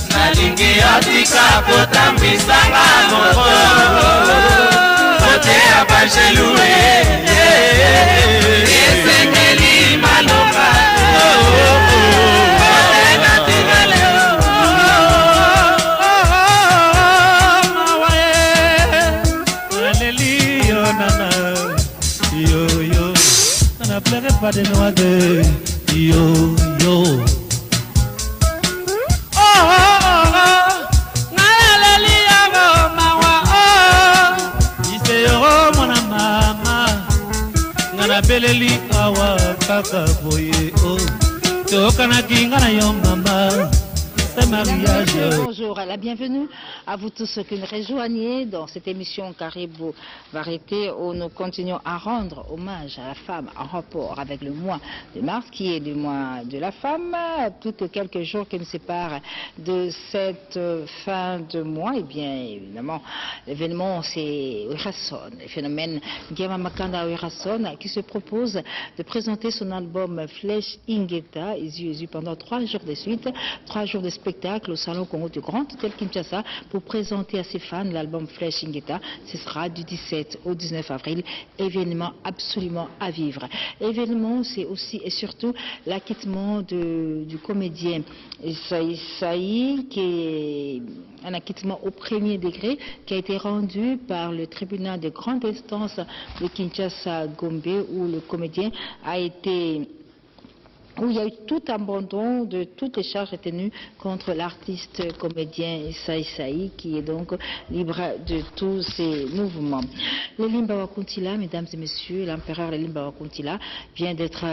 nalingi otika kotambwisanga moko kote ya bangelue esengeli maloba pas de noix de yo yo. Oh oh oh oh, nalali yago mawa oh. Ise yo mona mama, ngana beleli awa kaka boye oh. Tokana kinga na yo mama. Bonjour, la bienvenue à vous tous qui nous rejoignez dans cette émission Caribou Variété où nous continuons à rendre hommage à la femme en rapport avec le mois de mars qui est le mois de la femme. Toutes quelques jours qui nous séparent de cette fin de mois, et bien évidemment l'événement c'est Werason, le phénomène Ngema Makanda Werason qui se propose de présenter son album Flèche Ingeta pendant 3 jours de suite, 3 jours de spectacle au Salon Congo du Grand Hôtel Kinshasa pour présenter à ses fans l'album Flèche Ingeta. Ce sera du 17 au 19 avril, événement absolument à vivre. Événement, c'est aussi et surtout l'acquittement du comédien Saï, qui est un acquittement au premier degré qui a été rendu par le tribunal de grande instance de Kinshasa-Gombe où le comédien a été... où il y a eu tout abandon de toutes les charges retenues contre l'artiste comédien Saï qui est donc libre de tous ses mouvements. Lelimba Wakuntila, mesdames et messieurs, l'empereur Lelimba Wakuntila vient d'être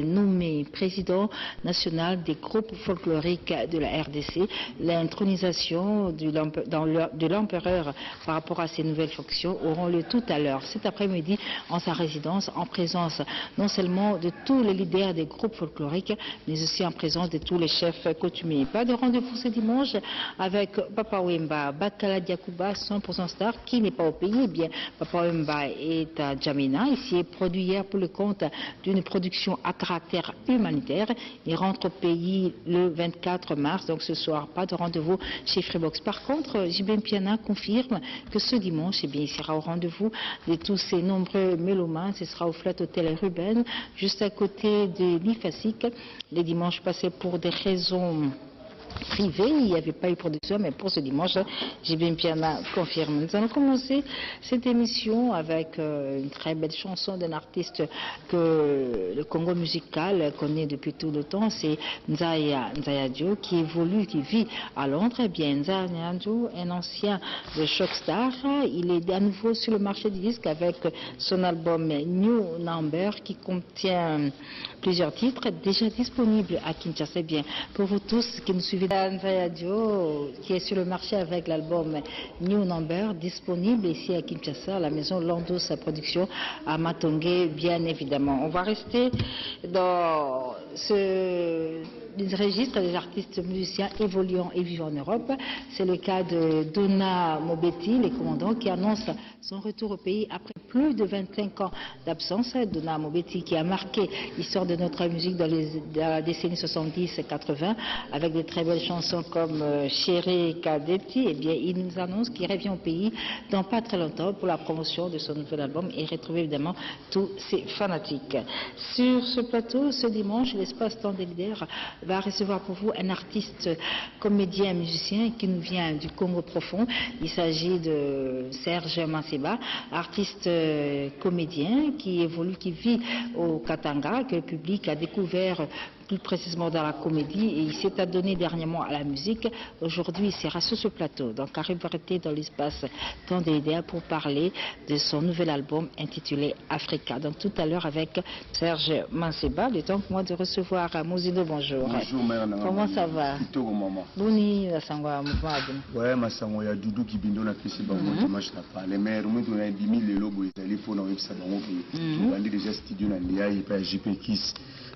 nommé président national des groupes folkloriques de la RDC. L'intronisation de l'empereur par rapport à ses nouvelles fonctions auront lieu tout à l'heure, cet après-midi, en sa résidence, en présence non seulement de tous les leaders des groupes folkloriques, mais aussi en présence de tous les chefs coutumiers. Pas de rendez-vous ce dimanche avec Papa Wemba Bakala Diakouba, 100% star, qui n'est pas au pays. Eh bien, Papa Wemba est à Djamena. Il est produit hier pour le compte d'une production à caractère humanitaire. Il rentre au pays le 24 mars, donc ce soir, pas de rendez-vous chez Freebox. Par contre, Jibem Piana confirme que ce dimanche, eh bien, il sera au rendez-vous de tous ces nombreux mélomanes. Ce sera au Flat Hotel Ruben, juste à côté de l'IFASIC. Les dimanches passés pour des raisons privées, il n'y avait pas eu de production, mais pour ce dimanche, Jibim Piana confirme. Nous allons commencer cette émission avec une très belle chanson d'un artiste que le Congo musical connaît depuis tout le temps, c'est Nzaya Dio, qui évolue, qui vit à Londres. Eh bien, Nzaya Dio, un ancien de Shockstar, il est à nouveau sur le marché du disque avec son album New Number qui contient plusieurs titres déjà disponibles à Kinshasa. Bien, pour vous tous qui nous suivez, Nzaya Dio qui est sur le marché avec l'album New Number disponible ici à Kinshasa, à la maison Lando, sa production à Matongé, bien évidemment. On va rester dans ce registre des artistes musiciens évoluant et vivant en Europe. C'est le cas de Donna Mobetti, le commandant, qui annonce son retour au pays après plus de 25 ans d'absence. Donna Mobetti qui a marqué l'histoire de notre musique dans la décennie 70-80 avec de très belles chansons comme Chéri Kadetti. Eh bien, il nous annonce qu'il revient au pays dans pas très longtemps pour la promotion de son nouvel album et retrouver évidemment tous ses fanatiques. Sur ce plateau, ce dimanche, l'espace temps des leaders va recevoir pour vous un artiste, comédien, musicien qui nous vient du Congo profond. Il s'agit de Serge Manseba, artiste comédien qui évolue, qui vit au Katanga, que le public a découvert plus précisément dans la comédie et il s'est adonné dernièrement à la musique. Aujourd'hui, il sera sur ce plateau, donc Caribou Variété dans l'espace temps des idées pour parler de son nouvel album intitulé Africa. Donc tout à l'heure avec Serge Manseba, le temps pour moi de recevoir Mozido. Bonjour. Bonjour, mère. Comment ça va? Plutôt maman. Boni, la sangwa mouvement. Ouais, ma sangwa ya Doudou qui bindo na pesi bango dimanche na pas. Les mères, moi on a 10 000 les logos ils pour na website bango qui on dit déjà studio na lia et pas JP Kiss.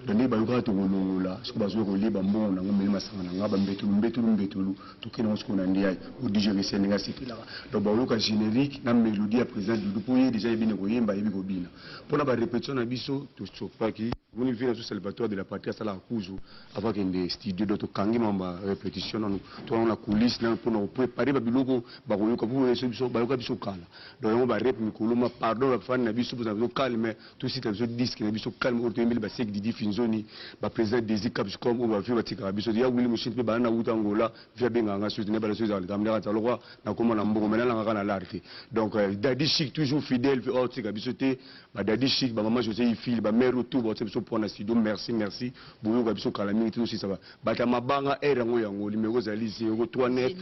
Donné ba yokra to ngolongola, ce que bazo ko liba mbongo na ngomeli masanga na ngaba mbetulu to kena ce qu'on a ndiaye au DJ Senga sepila. Donc ba yoka générique na mélodie à présent Doudou pour déjà ibine ko yemba yebi ko bina. Pona ba répétition na biso to chopaki Vous avez vu Salvatore de la patrie à la Couzo avant qu'il y ait des studios d'autres kangi mamba répétition nous on a coulisses pour nous préparer babiloko bakoyo comme vous les bayoka biso kala donc on va rep mikoloma pardon la fan na biso vous avez calme tout site biso disque na biso calme au 2000 ba sek Didi Finzoni ba président des équipes comme on va faire batika biso ya Willy Mouchine pe ba na uta ngola via benganga sur ne ba la chose dans kamera ta lokwa na koma na mbongo mena na kana l'arte donc Daddy Chic toujours fidèle au tika biso te ba Daddy Chic ba maman José Ifil ba mère tout ba pour la studio merci boulot gabiso kalami tout aussi ça va bata mabanga erango yango numéro za lisi 39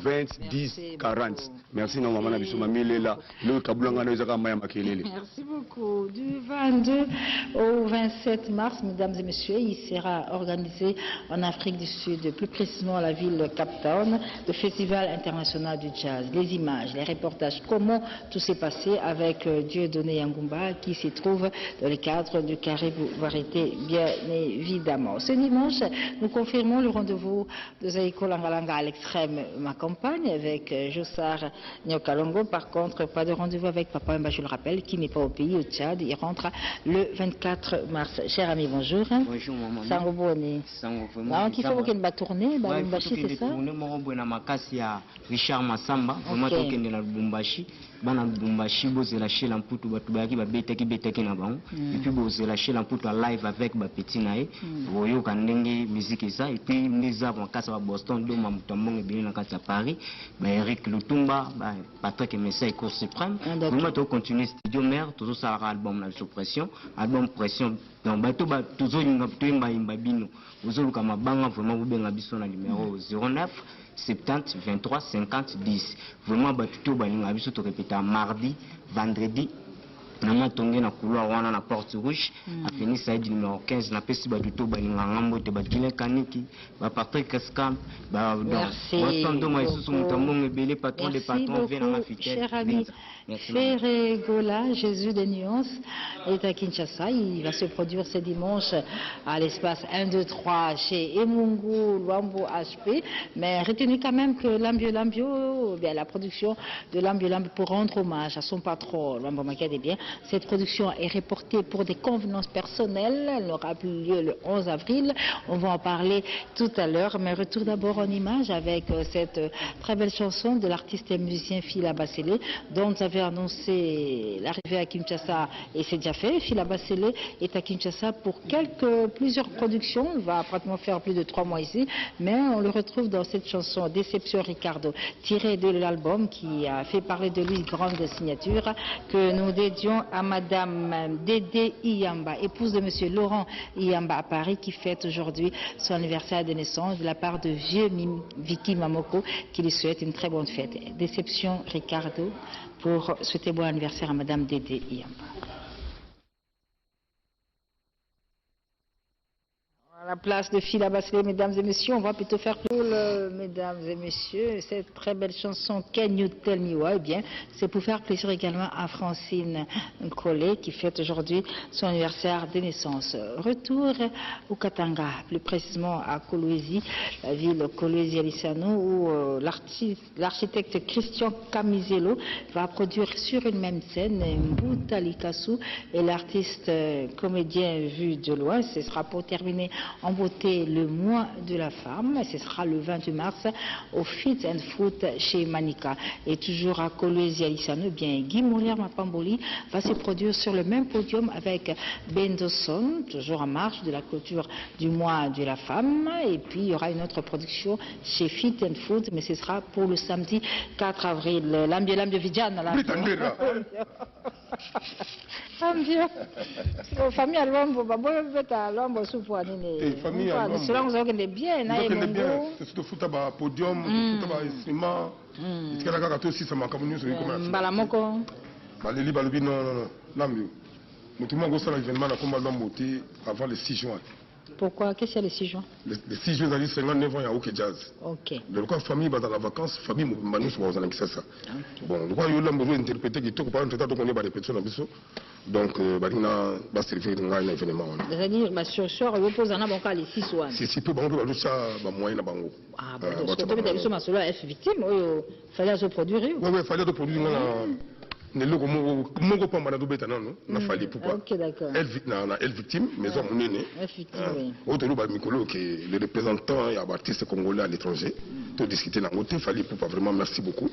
20 10 40 merci na maman na biso mamilela le kabulanga na ezaka maya makelele. Merci beaucoup. Du 22 au 27 mars, mesdames et messieurs, il sera organisé en Afrique du Sud, plus précisément à la ville de Cape Town, le Festival international du jazz. Les images, les reportages, comment tout s'est passé avec Dieudonné Yangumba qui se trouve dans le cadre du Caribou Variété, bien évidemment. Ce dimanche, nous confirmons le rendez-vous de Zaïko Langalanga à l'extrême, ma compagne, avec Jossar Nyokalongo. Par contre, pas de rendez-vous avec Papa Mba, je le rappelle, qui n'est pas au pays, au Tchad. Il rentre le 24 mars. Cher ami, bonjour. Bonjour, maman. Sango Boni. Sango, vraiment. Il faut qu'il va tourner, Lubumbashi, c'est ça? Richard Massamba, vraiment, qui est dans Lubumbashi. Bana Lubumbashi, boze la chez l'amputu, batubaki, beteki na bango. Et puis boze la chez l'amputu live avec ba petit nae. Voyo kandenge musique ça. Et puis nous avons kasa Boston, do mamutambong et bien na kasa Paris. Ba Eric Lutumba, ba Patrick Messay Cour suprême. Vraiment to continuer studio mère, toujours ça album la suppression, album pression. Donc bato ba toujours ngaptoimba imba bino. Ozoluka mabanga vraiment bubenga biso na numéro 09 70 23 50 10. Vraiment batuto balinga biso to répéter mardi, vendredi. Nama tonge na couloir wana na porte rouge a fini side numéro 15 na pesi batuto balinga ngambo te bagile kaniki ba Patrick Escam ba donc moi sous mutambo belé patron des patrons vient na fidèle. Ferregola, Jésus des nuances, est à Kinshasa. Il va se produire ce dimanche à l'espace 1, 2, 3 chez Emungu, Luambo HP. Mais retenez quand même que Lambio, bien, la production de Lambio pour rendre hommage à son patron, Luambo Makade, bien, cette production est reportée pour des convenances personnelles. Elle n'aura plus lieu le 11 avril. On va en parler tout à l'heure. Mais retour d'abord en image avec cette très belle chanson de l'artiste et musicien Fila Basselé, dont nous avons annoncé l'arrivée à Kinshasa et c'est déjà fait. Fila Basselé est à Kinshasa pour plusieurs productions. Il va pratiquement faire plus de 3 mois ici, mais on le retrouve dans cette chanson Déception Ricardo, tirée de l'album qui a fait parler de lui, grande signature, que nous dédions à Madame Dédé Iyamba, épouse de Monsieur Laurent Iyamba à Paris, qui fête aujourd'hui son anniversaire de naissance, de la part de vieux Vicky Mamoko, qui lui souhaite une très bonne fête. Déception Ricardo, pour souhaiter bon anniversaire à Madame Dédé Iyamba. À la place de Fila Basselé, mesdames et messieurs, on va plutôt faire pour mesdames et messieurs, cette très belle chanson Can You Tell Me Why, bien, c'est pour faire plaisir également à Francine Collet qui fête aujourd'hui son anniversaire de naissance. Retour au Katanga, plus précisément à Kolwezi, la ville Kolwezi-Alisano, où l'architecte Christian Camisello va produire sur une même scène Mbuta Likasu et l'artiste comédien vu de loin. Ce sera pour terminer en beauté le mois de la femme. Ce sera le 28 mars au Fit and Foot chez Manika. Et toujours à Kolwezi Alisano, bien Guy Moulier Mapamboli va se produire sur le même podium avec Bendoson, toujours en marche de la clôture du mois de la femme. Et puis il y aura une autre production chez Fit and Foot, mais ce sera pour le samedi 4 avril. L'ambio Vidjana. Famille à l'ombre, à l'ombre sous poids. Famille à l'ombre. Cela vous avez bien, c'est surtout foot à podium, foot à instrument. Est-ce qu'elle a gâté aussi ça m'a camouflé sur les commerces? Balamoko. Baléli Balobi non l'ambio. Mais tout le monde a un événement à combat d'embauté avant le 6 juin. Pourquoi? Qu'est-ce qu'il y a le 6 juin? Le 6 juin, il y a 59 ans, il y a OK Jazz. Ok. Donc, la famille va dans la vacance, famille, nous sommes en ça. Bon, donc, il y a un interprété qui est pas un traité, donc on est répétition. Donc, il va se référer à un événement. C'est-à-dire, sur soir, il pose un bon cas les 6 juin. Si peu, on peut ça, moyen à Bango. Ah, bon, parce que tu as vu, ma solo est victime, il fallait se produire. Oui, il fallait se produire. neloko moko pamba na tobeta nano na fali poupa. Ok, d'accord. Elle victime, maison monene. Effectivement. Autre ba mikolo que les représentants et artistes congolais à l'étranger, tout discuter na ngote fali poupa vraiment merci beaucoup.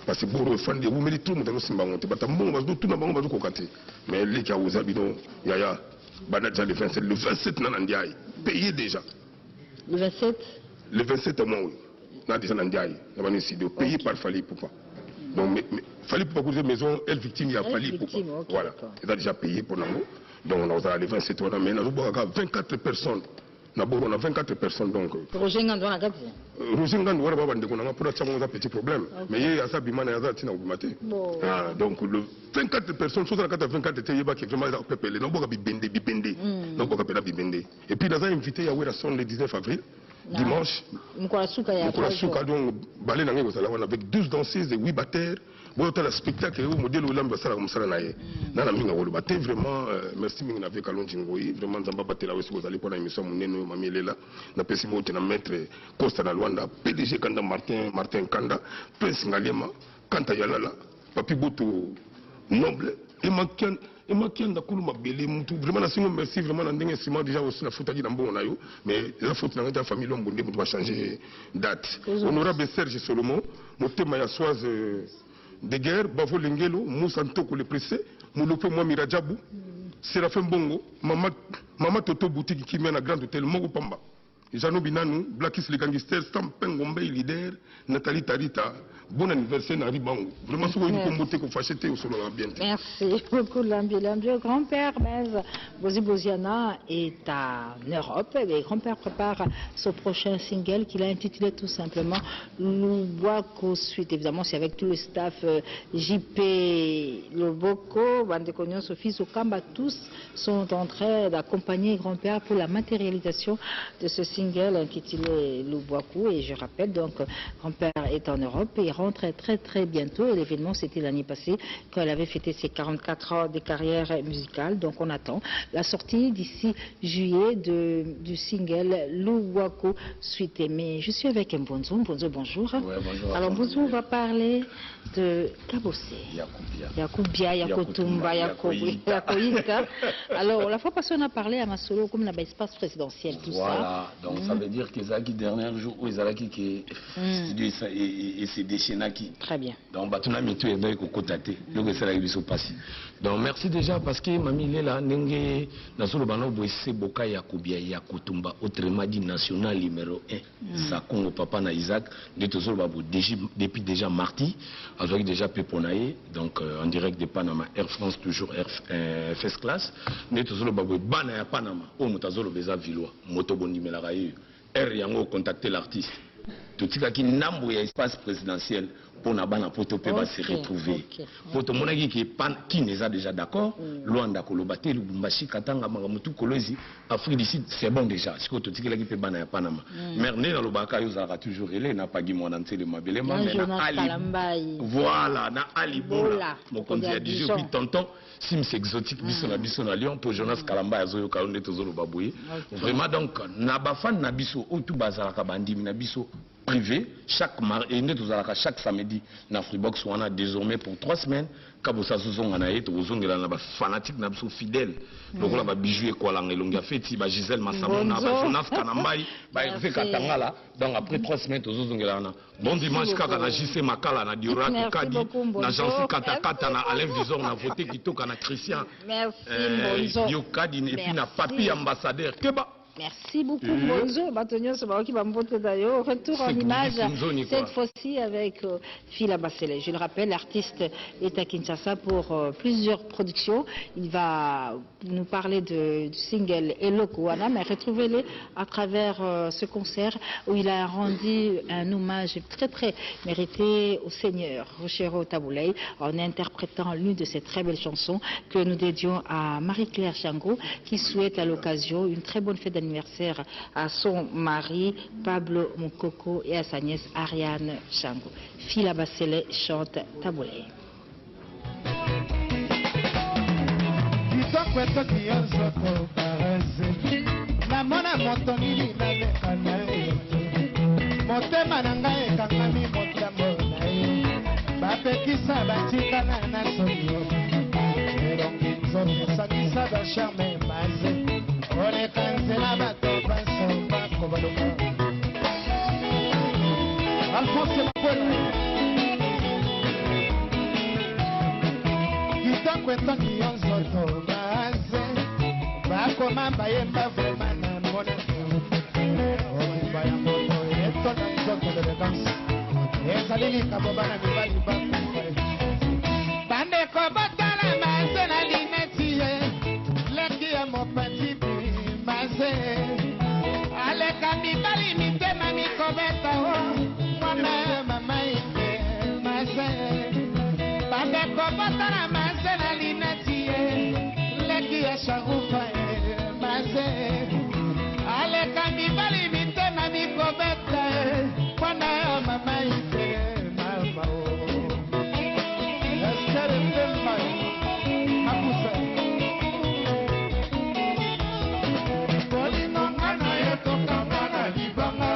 Parce que boro fan de vous méritez tout monde simba ngote bata mbongo bazo tout na bango bazo kokate. Mais les ka oza bidon yaya bana déjà le 27 na ndiaye payé déjà. Le 27. Le 27 mois oui. Na déjà na ndiaye na bani studio payé par fali poupa. Donc, Fali Poupa pour maison, elle victime, il y a Fali Poupa. Okay, voilà, il a déjà payé pour nous. Donc, on a les 27 ans, mais nous avons 24 personnes. On a 24 personnes. Donc, Roger Ngando, on a gagné. Roger Ngando, on a pour un petit problème. Mais il y a ça, Bimana, il y a ça, donc, le 24 personnes, 24 qui est vraiment pépélé. Nous avons bibendé. Nous avons bibendé. Et puis, nous avons invité Yahweh Rasson le 19 avril. Dimanche, avec 12 danseuses et 8 batteurs. Bon, le spectacle est au modèle où l'homme va s'arrêter comme ça. Vraiment, merci avec Alon Djingoui. Vraiment, Zamba Batela, vous allez pour la émission Mouneno, Mamie Lela, na Pessimo, na maître Costa na Luanda, PDG Kanda Martin Kanda, Prince Ngalema, Kanta Yalala, Papi Boto Noble, et Makian da Koulou Mabele, vraiment, merci vraiment, on a déjà aussi la faute à dire mais la faute dans la famille, on va changer date. Honorable Serge Solomon, mon thème est Soise de guerre, Bavo Lengelo, Moussa Ntoko le pressé, Moulopo Mwami Radjabou, Séraphin Bongo, Mama Toto Boutique qui mène à Grand Hôtel Mogo Pamba, Jano Binanou, Blackis le gangster, Stampen Gombe leader, Nathalie Tarita. Bon anniversaire Nari Bango. Vraiment, c'est une communauté qu'on fâchait au solo bien. Merci beaucoup, Lambi. Grand-père Bez Boziana est en Europe. Le grand-père prépare son prochain single qu'il a intitulé tout simplement Lubwako Suite. Évidemment, c'est avec tout le staff JP Loboko, Bandekonion, Sophie Sokamba. Tous sont en train d'accompagner grand-père pour la matérialisation de ce single intitulé Lubwako. Et je rappelle donc, grand-père est en Europe et rentre très bientôt. Et l'événement c'était l'année passée quand elle avait fêté ses 44 ans de carrière musicale. Donc on attend la sortie d'ici juillet du single Lubwako Suite. Mais je suis avec Mbonzo. Mbonzo, bonjour. Ouais, bonjour. Alors Mbonzo, on va parler de Kabosé. Yakoubia, Yakotumba, Yakoyika. Alors la fois passée on a parlé à Masolo comme l'espace présidentiel, tout ça. Voilà, donc ça veut dire que les derniers jours où ils ont qui et c'est des chénaki. Très bien. Donc batuna mitu et donc kotate. Donc c'est là qu'ils sont passés. Donc merci déjà parce que mamie Lela nenge na solo bano boise boka Yakubia Yakutumba autrement dit national numéro 1. Ça Congo papa na Isaac de toujours babo depuis déjà mardi avec déjà Peponaye donc en direct de Panama Air France toujours first class de toujours babo bana ya Panama au mutazolo beza vilwa moto bondimela rayo air yango contacter l'artiste. Tout ce qui n'a espace présidentiel pour Nabana Poto peut se retrouver. Poto Monagi qui n'est pas déjà d'accord, Luanda Kolobate, Lubumbashi, Katanga, Magamutu, Kolosi, Afrique du Sud, c'est bon déjà. C'est que tout ce qui est Bana à Panama. Merné dans le Baka, il a toujours élé, n'a pas guimon dans le Mabelema, mais Ali. Voilà, na Ali Bola. Mon conduit a dit, je tonton, Sims exotique, Bisson à Lyon, pour Jonas Kalamba, Azoyo Kalonde, Tozolo Babouye. Vraiment donc, Nabafan Nabiso, Otu Bazaraka Bandi, Nabiso. Privé, chaque samedi, na Freebox, on a désormais pour 3 semaines, Kabosa Souzon Anaït, Ozongela, fanatique, Nabso fidèle. Donc on a bijoué quoi, l'angelonga feti, Gisèle Massamona, Jonas Kanambaï, Hervé Katangala. Donc après 3 semaines, Ozongela. Bon dimanche, Kaka, na JC Makala, na Dura, Kadi, na Jansi Katakata, na Alain Vizor, na voté Kitoka, na Christian. Merci, Yokadi, et puis na papi ambassadeur. Keba. Merci beaucoup, Bonzo. Maintenant, qui va me d'ailleurs. Retour en image, cette fois-ci avec Fila Bassele. Je le rappelle, l'artiste est à Kinshasa pour plusieurs productions. Il va nous parler du single Hello Kouana, mais retrouvez-le à travers ce concert où il a rendu un hommage très mérité au Seigneur, Rochero Taboulay, en interprétant l'une de ses très belles chansons que nous dédions à Marie-Claire Chango, qui souhaite à l'occasion une très bonne fête d'anniversaire à son mari Pablo Mukoko et à sa nièce Ariane Chango. Fila Bassele chante Taboulé. Motema na ngai ekangami motambo na ye pekisa batikana na sonio elongi nzoto esangisa bacharme maze oleka nzela bato basomba kobaloka Alphonse Makwena kitoko etongi yo nzoto maze bakoma bayemba vrema na mona oyiba ya moto etona nzoto d'élégance ezali likambo bana mibali bakufa bandeko botala maze na lineti ye leki ya mopati maze aleka mibali mitema mikobeta o mwana mama ike maze bandeko botala maze na lineti ye leki ya sharufa maze aleka mibali mitema mikobeta mwana mama ike mama o estere temba akusa polino ngana yetoka ngana libanga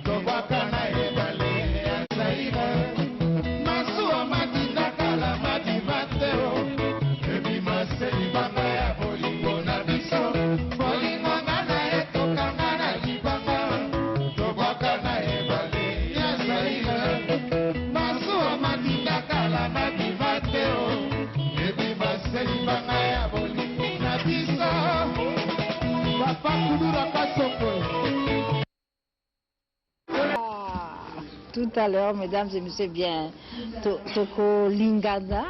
tobaka na ebale ya zaira masuwa madinda kala madibateo ebimase libanga ya bolingo na biso polino ngana yetoka ngana libanga tobaka na ebale ya zaira masuwa madinda kala madibateo ebimase libanga ya bolingo na biso papa kudura kasoko. Tout à l'heure, mesdames et messieurs, bien, Toko Lingana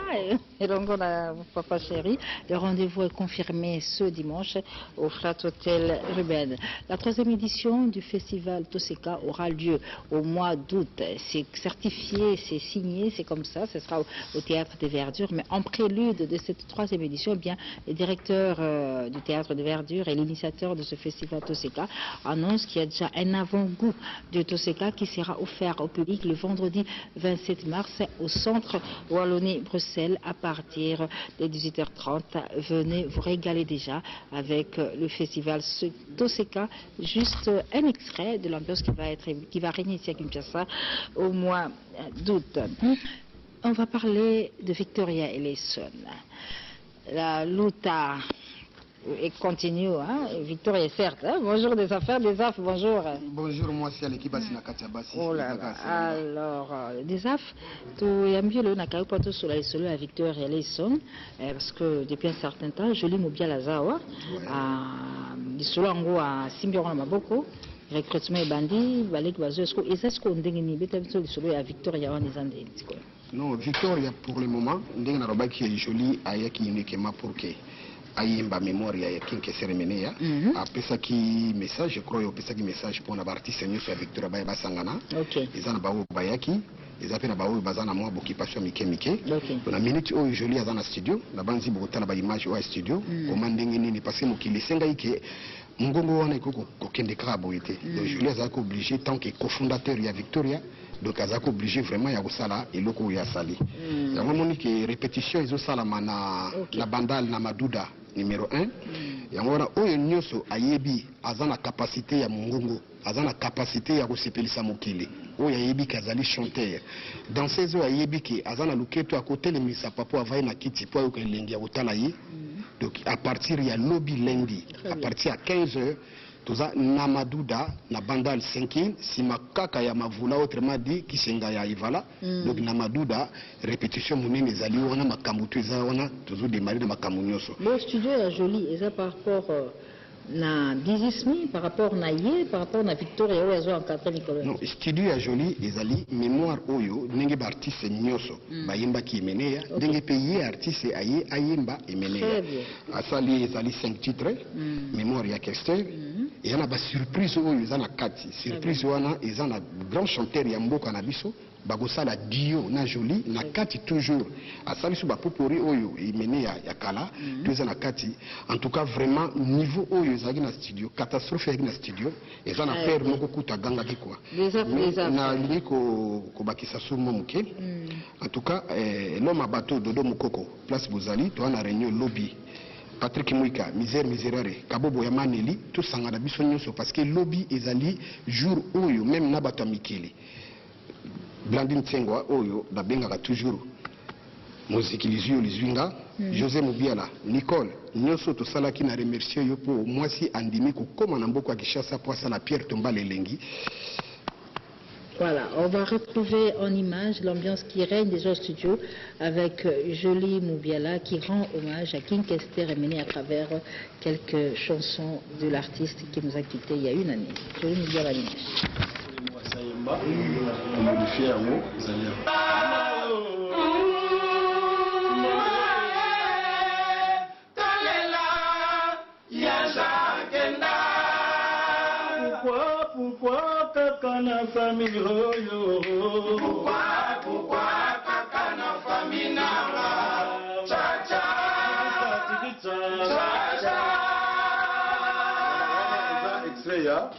et Longona, papa chéri, le rendez-vous est confirmé ce dimanche au Flat Hotel Ruben. La 3e édition du festival Toseka aura lieu au mois d'août. C'est certifié, c'est signé, c'est comme ça, ce sera au Théâtre des Verdures. Mais en prélude de cette 3e édition, eh bien, le directeur du Théâtre des Verdures et l'initiateur de ce festival Toseka annonce qu'il y a déjà un avant-goût de Toseka qui sera offert au public le vendredi 27 mars au centre Wallonie-Bruxelles à partir de 18h30. Venez vous régaler déjà avec le festival Toseka. Juste un extrait de l'ambiance qui va régner ici à Kinshasa au mois d'août. On va parler de Victoria Eleison. La luta et continue, hein? Victoria certes. Hein? Bonjour des affaires, des AF, bonjour. Bonjour, moi c'est l'équipe Asina Katiabasi. Oh là là. Alors, des AF, tu as mieux le Nakayo Pato sur la solo à Victoria Eleison, parce que depuis un certain temps, je lis Mobia Lazawa, à solo en gros à Simbiron Maboko. Recrutement bandi, balek bazo, est-ce qu'on dégaine bête sur le solo à Victoria en Isande? Non, Victoria pour le moment, ndenge na roba qui est jolie ayaki uniquement pour que ayemba mémoire ya kinke cérémonie apesa ki message, je crois apesa ki message pour na artiste nyuso ya Victoria Baya basangana. OK. Ezana bawo bayaki, ezapena bawo bazana mwa bokipation mike. Na minute oyo jolie azana studio, na banzi bokotala ba image wa studio, komandenge nini parce que mokili senga ike ngongo wana ikoko kokende krabo ete. Donc jolie azaka obligé tant que cofondateur ya Victoria. Donc azaka obligé vraiment ya kosala eloko ya sali. Ya moni que répétition izo sala na bandal na maduda numéro 1. Ya ngona oyo nyoso ayebi azana capacité ya mongongo, azana capacité ya kosepelisa mokili. Oyo ayebi kazali chanteur. Dans ces eaux ayebi ki azana luketo à côté le misa papo avai na kiti po yo kelengi ya kotala ye. Donc à partir ya lobby lundi, à partir à 15h toza na maduda na bandal 5 sima kaka ya mavula autrement dit kisenga ya ivala. Donc na maduda répétition munene ezali wana makambo to eza wana tozo démarrer na makambo nyonso. Le studio est joli, eza par rapport na bizismi, par rapport na ye, par rapport na Victoria oyo azo encadré Nicolas. Non, studio ya joli ezali mémoire oyo ndenge ba artiste nyonso bayemba ki emeneya ndenge pe ye artiste aye ayemba emeneya. Asali ezali 5 titres, mémoire ya Kester. Et on a ba surprise oyo eza na kati. Surprise wana eza na grand chanteur ya mboka na biso. Bagosala dio na joli na kati toujours asali sous bapopori oyo imene ya kala tous na kati. En tout cas vraiment niveau oyo ezaki na studio catastrophe ya na studio eza na faire moko kuta ganga ki quoi na liko ko bakisa sumo muke. En tout cas l'homme bateau dodo mukoko place Bozali to na réunion lobby Patrick Mouika, misérare, Kabobo ya Maneli, tout sangana biso nyonso parce que lobby ezali jour oyo même na bato mikeli. Blandine Tsengwa oyo babengaka toujours mozikilizi yo lizwinga José Mubiala Nicole nyonso tosalaki na remercier yo po mwasi andimi kokoma na mboka Kinshasa po asala Pierre Tombala elengi. Voilà, on va retrouver en image l'ambiance qui règne déjà au studio avec Jolie Mubiala qui rend hommage à King Kester Emene à travers quelques chansons de l'artiste qui nous a quittés il y a une année. Jolie Mubiala l'image. Pourquoi kaka na famille oyo? Pourquoi kaka na famille nanga? Cha cha extrait ya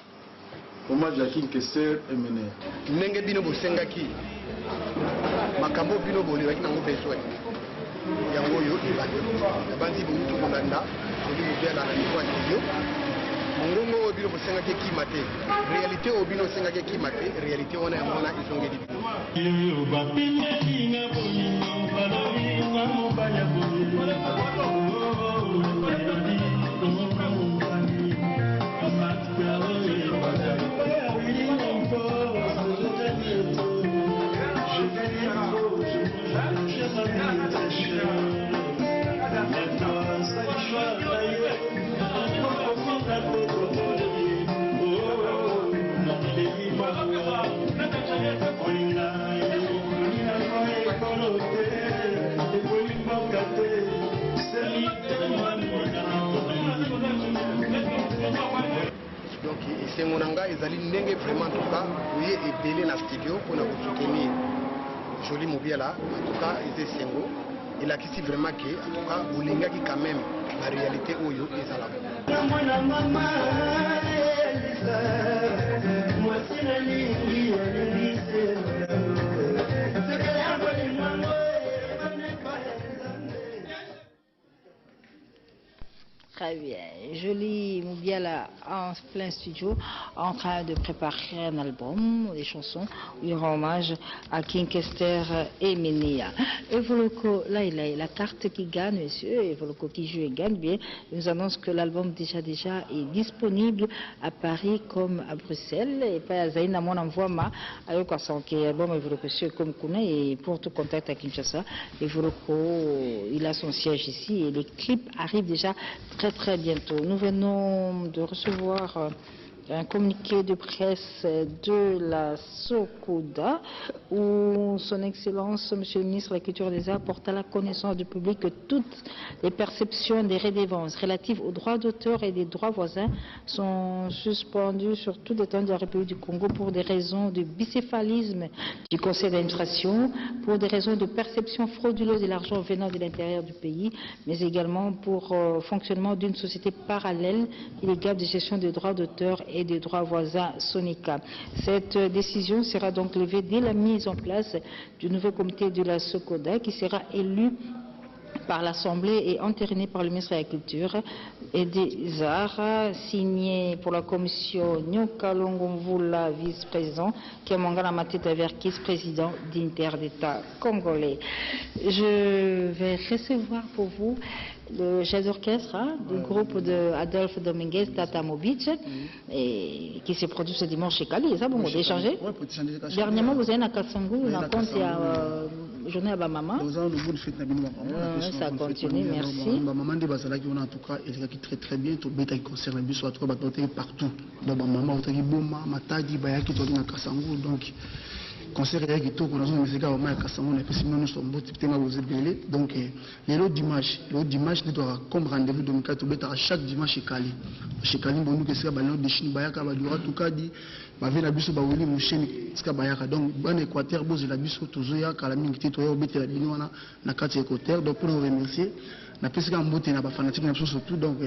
hommage à King Kester Emene. Ndenge bino bosengaki makambo bino bolebaki nango besoin yango oyo ebandi bomutu kolanda Jolie Mubiala na niveau ya studio mongongo oyo bino bosengaki ekima te réalité oyo bino osengaki ekima te réalité wana yango wana ezongeli donc esengo na ngai ezali ndenge vraiment en tout cas oye ebele na studio mpona kosoutenir Jolie Mubiala en tout cas eza esengo elakisi vraiment ke en tout cas bolingaki quand même na réalité oyo ezalaka Très bien. Jolie Mubiala en plein studio, en train de préparer un album, des chansons, où il rend hommage à King Kester Emene. Evoloko, là il a la carte qui gagne, monsieur, Evoloko qui joue et gagne bien. Il nous annonce que l'album déjà est disponible à Paris comme à Bruxelles. Et pas à Zaïna, mon envoi ma, avec quoi ça, qui album Evoloko, comme Kuna, et pour tout contact à Kinshasa, Evoloko, il a son siège ici et les clips arrivent déjà très bientôt. Nous venons de recevoir un communiqué de presse de la SOCODA où son Excellence, Monsieur le ministre de la Culture et des Arts, porte à la connaissance du public que toutes les perceptions des redevances relatives aux droits d'auteur et des droits voisins sont suspendues sur toute l'étendue de la République du Congo pour des raisons de bicéphalisme du Conseil d'administration, pour des raisons de perception frauduleuse de l'argent venant de l'intérieur du pays, mais également pour fonctionnement d'une société parallèle illégale de gestion des droits d'auteur et des droits voisins Sonica. Cette décision sera donc levée dès la mise en place du nouveau comité de la SOCODA qui sera élu par l'Assemblée et entériné par le ministre de la Culture et des Arts, signé pour la commission Nyoka Longomvula, vice-président, Kiamangala Mateta Verkis, président d'Inter-d'État congolais. Je vais recevoir pour vous le chef d'orchestre du groupe de Adolphe Dominguez, Tata Mobic, et qui se produit ce dimanche chez Kali. Ça, bon, d'échanger. Dernièrement, vous avez un Kassangou, un compte, il y a journée à Bamama. Ça continue, merci. Maman de Bazalaki, on a en tout cas, il est très bien, tout le qui concerne le bus, partout. Donc, maman, on a dit Boma, Matadi, Bayaki, tout le Kassangou, donc. Concert qui tourne dans une musique au moins Kassamon et puis nous sommes donc l'autre dimanche nous doit comme rendez-vous de Mikato Beta chaque dimanche chez Kali bon que c'est ballon de Chine Bayaka Badura tout cas dit ma vie la biso baweli musheni ska Bayaka donc bon Équateur boze la biso tozoya kala mingi tito yo beta la bino na kati Équateur donc pour nous remercier na pesika mbote na ba fanatique na surtout donc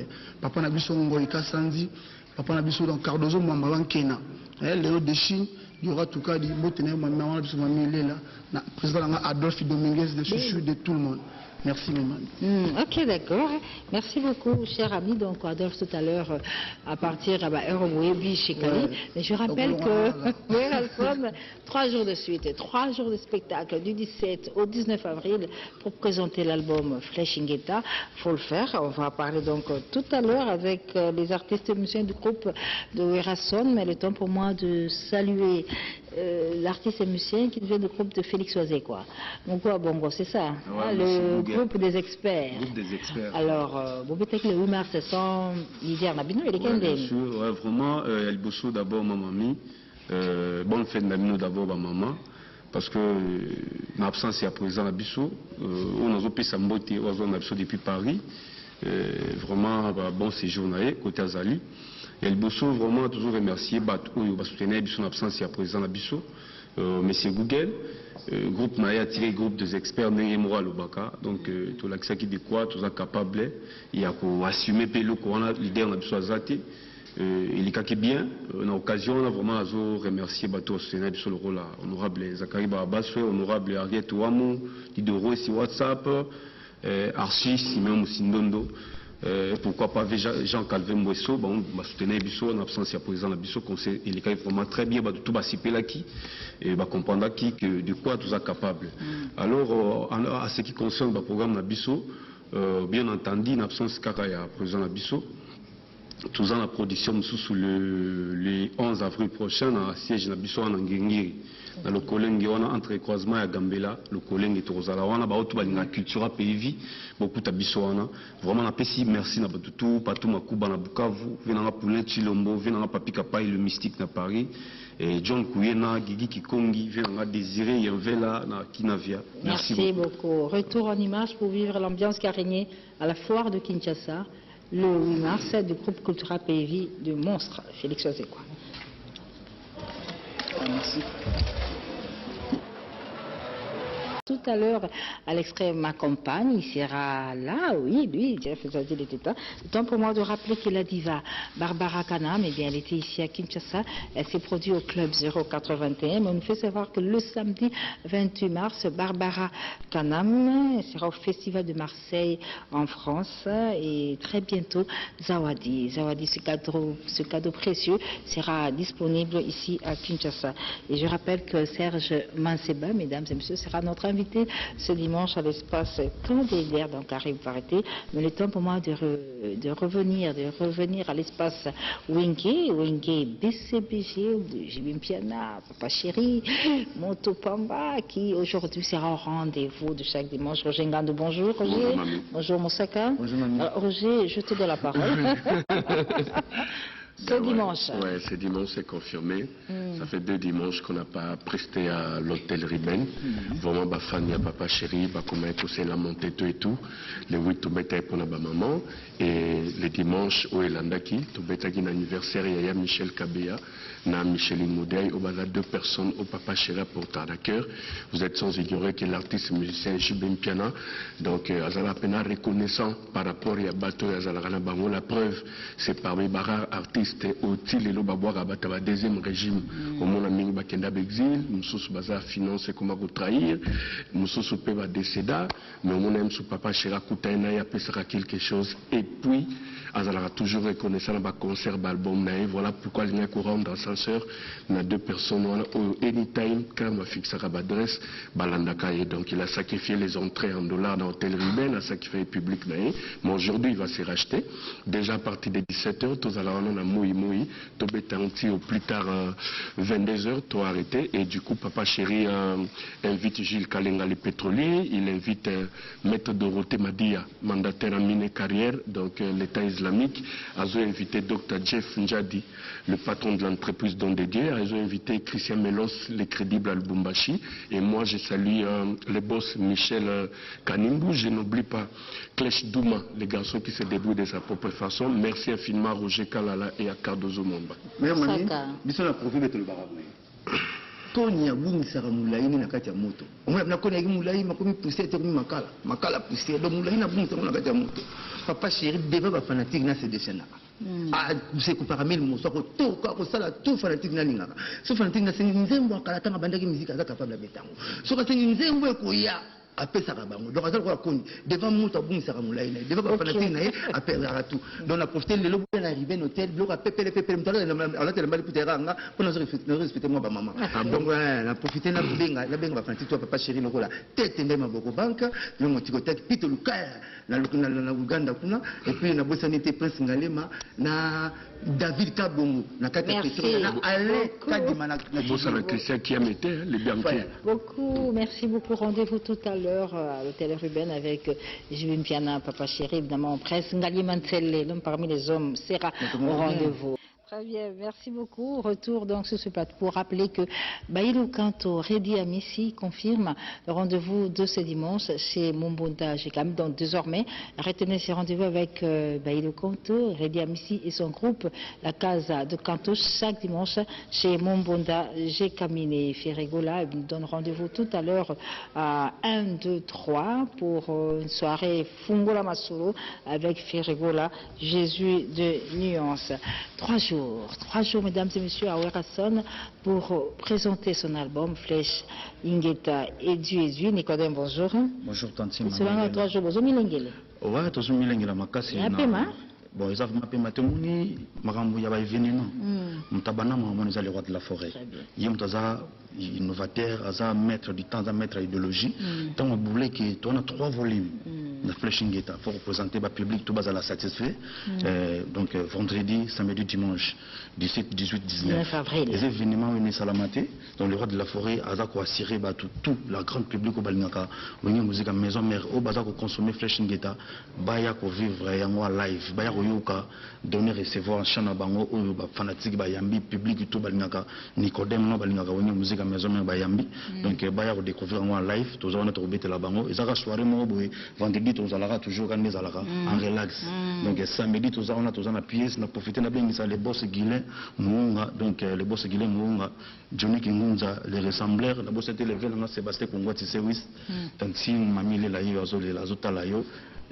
papa na biso ngoi Kasandi papa na biso donc Cardozo Mwamba Wankena l'autre de Chine il y aura tout cas des mots tenir maman le président Adolphe Dominguez de chouchou de tout le monde Merci maman. Ok, d'accord. Merci beaucoup, cher ami. Donc, Adolphe, tout à l'heure, à partir de Eurowebi chez Kali. Mais je rappelle que Werason, 3 jours de suite, 3 jours de spectacle du 17 au 19 avril pour présenter l'album Fleshingeta. Il faut le faire. On va parler donc tout à l'heure avec les artistes et musiciens du groupe de Werason. Mais le temps pour moi de saluer l'artiste et musicien qui vient du groupe de Félix Oisé, quoi. Donc, quoi, bongo, c'est ça. Ouais, le groupe des experts. Groupe des experts. Alors, vous peut-être le 8 mars, c'est son leader Nabino, il est bien sûr, ouais, vraiment, El Bosso d'abord, ma mamie. Bonne fête Nabino d'abord, ma maman. Parce que, en absence, il y a présent Nabiso. On a opé Samboté, on a Nabiso depuis Paris. Vraiment, bon séjour, côté Azali. El Bosso, vraiment, toujours remercier Batou, il va soutenir Nabiso en absence, il y a présent Nabiso. Monsieur Google. Groupe Naya tiré groupe des experts Neye Moura Lobaka. Donc, tout l'accès qui dit quoi, tout ça capable. Il y a qu'à assumer le corona, l'idée on a besoin de il est bien. On a occasion, on a vraiment à remercier Bateau Sénat sur le rôle honorable Zachary Barabaswe, honorable Ariette Ouamou, Didoro si WhatsApp, Archie, Simon Moussindondo. Pourquoi pas Jean Calvin Mouesso, on va soutenir Bisso en absence il y a présent la Bisso, il est vraiment très bien, tout va s'y là qui et va comprendre qui que de quoi tout ça capable. Alors à ce qui concerne le programme Nabisso, bien entendu en absence il y a présent la Bisso. Tout ça la production sous le 11 avril prochain à siège Nabisso en Ngengiri. Dans le collègue, on a entre croisement à Gambela, le collègue est aux Ala, on a la culture pays, beaucoup de vraiment on a merci na tout, Patou Makuba na Bukavu, venant à Poulet Chilombo, venant à Papi Kapai, le mystique na Paris, et John Kouyena, Gigi Kikongi, venant à Désiré, Yanvela, na Kinavia. Merci beaucoup. Retour en image pour vivre l'ambiance qui a régné à la foire de Kinshasa, le 8 mars, du groupe Cultura PV de Monstre, Félix Ozekwa. Merci. Tout à l'heure, à l'extrait ma compagne, il sera là, oui, lui, il faisait le temps. Le temps pour moi de rappeler que la diva Barbara Kanam, eh bien, elle était ici à Kinshasa, elle s'est produite au club 081, mais on nous fait savoir que le samedi 28 mars, Barbara Kanam sera au Festival de Marseille en France et très bientôt Zawadi. Zawadi, ce cadeau précieux sera disponible ici à Kinshasa. Et je rappelle que Serge Manseba, mesdames et messieurs, sera notre invité ce dimanche à l'espace Claude Hébert dans Caraïbes Variété. Mais le temps pour moi de revenir à l'espace Wenge BCBG, de Jibim Piana, Papa Chéri, Moto Pamba, qui aujourd'hui sera au rendez-vous de chaque dimanche. Roger Ngando, bonjour Roger. Bonjour Moussaka. Bonjour mamie. Roger, je te donne la parole. Ce dimanche. Ouais, ce dimanche, c'est confirmé. Ça fait 2 dimanches qu'on n'a pas presté à l'hôtel Riben. Vraiment, ma famille, Papa Chéri, comment c'est la montée et tout. Le 8, tout bête pour ma maman. Et le dimanche, au Elandaki, tout bête qui anniversaire, il y a Michel Kabea, na Micheline Moudey, au bas 2 personnes, au Papa Chéri pour à cœur. Vous êtes sans ignorer que l'artiste musicien Jibim Piana, donc, Azala Pena reconnaissant par rapport à Bateau et Azala Bango. La preuve, c'est parmi Barra artistes au Tilelo Babois Rabataba, 2e régime, au monde Aming Bakenda Bexil, nous sommes Baza finance et comment vous trahir, nous sommes Peba décéda, mais au monde sous Papa Chéra Koutaina, il y a quelque chose, et puis, Azala toujours reconnaissant dans le concert d'album, voilà pourquoi il y a un courant d'ascenseur, il y a 2 personnes, au anytime, quand on fixe à l'adresse, Balandakaye, donc il a sacrifié les entrées en dollars dans l'hôtel Ruben, a sacrifié le public, mais aujourd'hui il va se racheter, déjà à partir de 17h, tous allons on a Moui, Tobetanti au plus tard 22h, toi arrêté, et du coup Papa Chéri invite Gilles Kalenga le pétrolier, il invite Maître Dorothée Madia, mandataire en mine carrière, donc l'État islamique, a invité Dr Jeff Njadi, le patron de l'entreprise Don de Dieu, a invité Christian Melos, le crédible à Lubumbashi, et moi je salue le boss Michel Kanimbu, je n'oublie pas Klech Douma, le garçon qui se débrouille de sa propre façon. Merci infiniment à Roger Kalala et à Cardozo Momba. Mais mamie, bisous na profil de le barabou. Tony a boum sera moulaï na kati ya moto. On a connait moulaï ma komi poussé te makala poussé donc moulaï na boum na kati ya moto. Papa Chéri bébé ba fanatique na ce dessin là. Ah c'est que par mille mots ça tout ko sala tout fanatique na linga. Ce fanatique na c'est nzembo kala tanga bandaki musique za capable betango. So ka c'est nzembo ko ya apesaka bango donc azali koya koni devant moto abongisaka molai na ye devant bafanatike na ye apesaka tout donc na profite lelo boya na arrivé na hôtel biloko apepele moto alatela mbali puta eranga mpona nazorespecte mwa bamama donc na profite nabenga bafanatike to papa chéri lokola tete nde maboko banka bilongo tikotaki pite lukaya na Uganda kuna et puis na bosani te Prince Ngalema na David Kabongo na kati ya pétrole na Alain Kadima na bosana Christian qui a metté les banquiers. Beaucoup, merci beaucoup. Rendez-vous tout à l'heure à l'hôtel Ruben avec Juvin Piana, Papa Chéri, évidemment, Prince Ngalima Ntsele, l'homme parmi les hommes, sera au rendez-vous. Très bien, merci beaucoup. Retour donc sur ce plateau pour rappeler que Baïlou Kanto, Redi Amissi confirme le rendez-vous de ce dimanche chez Mombonda Jekam. Donc désormais, retenez ces rendez-vous avec Baïlou Kanto, Redi Amissi et son groupe, la Casa de Kanto, chaque dimanche chez Mombonda Jekamine Ferregola. Il nous donne rendez-vous tout à l'heure à 1, 2, 3 pour une soirée Fungola Masolo avec Ferregola, Jésus de Nuance. 3 jours, mesdames et messieurs, à Werason pour présenter son album Flèche Ingeta Edu. Nicodème, bonjour. Bonjour, Tanti. Selon 3 jours, bonjour, Milengele. Ouais, tu as Milengele, Makasi. Bon, ils ont appelé Matemuni, Marambo Yaba événement. Moutabana, Maman, ils allaient roi de la forêt. Yom Taza, innovateur, Aza, maître du temps, maître idéologie. Tant on voulait que tu as 3 volumes. La Flèche Ingeta, pour représenter le public, tout bas à la satisfait. Donc, vendredi, samedi, dimanche, 17, 18, 19 avril. Les événements, on est Salamate, dans le roi de la forêt, Aza, quoi, assurer tout, la grande public au Balingaka, on y a musique à maison mère, au Baza, consommer Flèche Ingeta, Baya, ko vivre, en live, Baya, Yoka, donner, recevoir, chana bango, ou fanatique, Bayambi, public, tout Balingaka, Nicodème, non Balingaka, on y a musique à maison mère, Bayambi, donc Baya, découvrir en live, tous on a trouvé la bango, et ça, soirée, moi, vendredi, tous on toujours en relax. Donc samedi, tous on a la pièce, on a profité de bien les boss Guilin, Mounga, donc les boss Guilin, Mounga, Johnny Kingunza, les ressembleurs, la bosse était levée, on a Sébastien Kongwa, Tissewis, Tanti, Mamie, les Layo, les Azota Layo.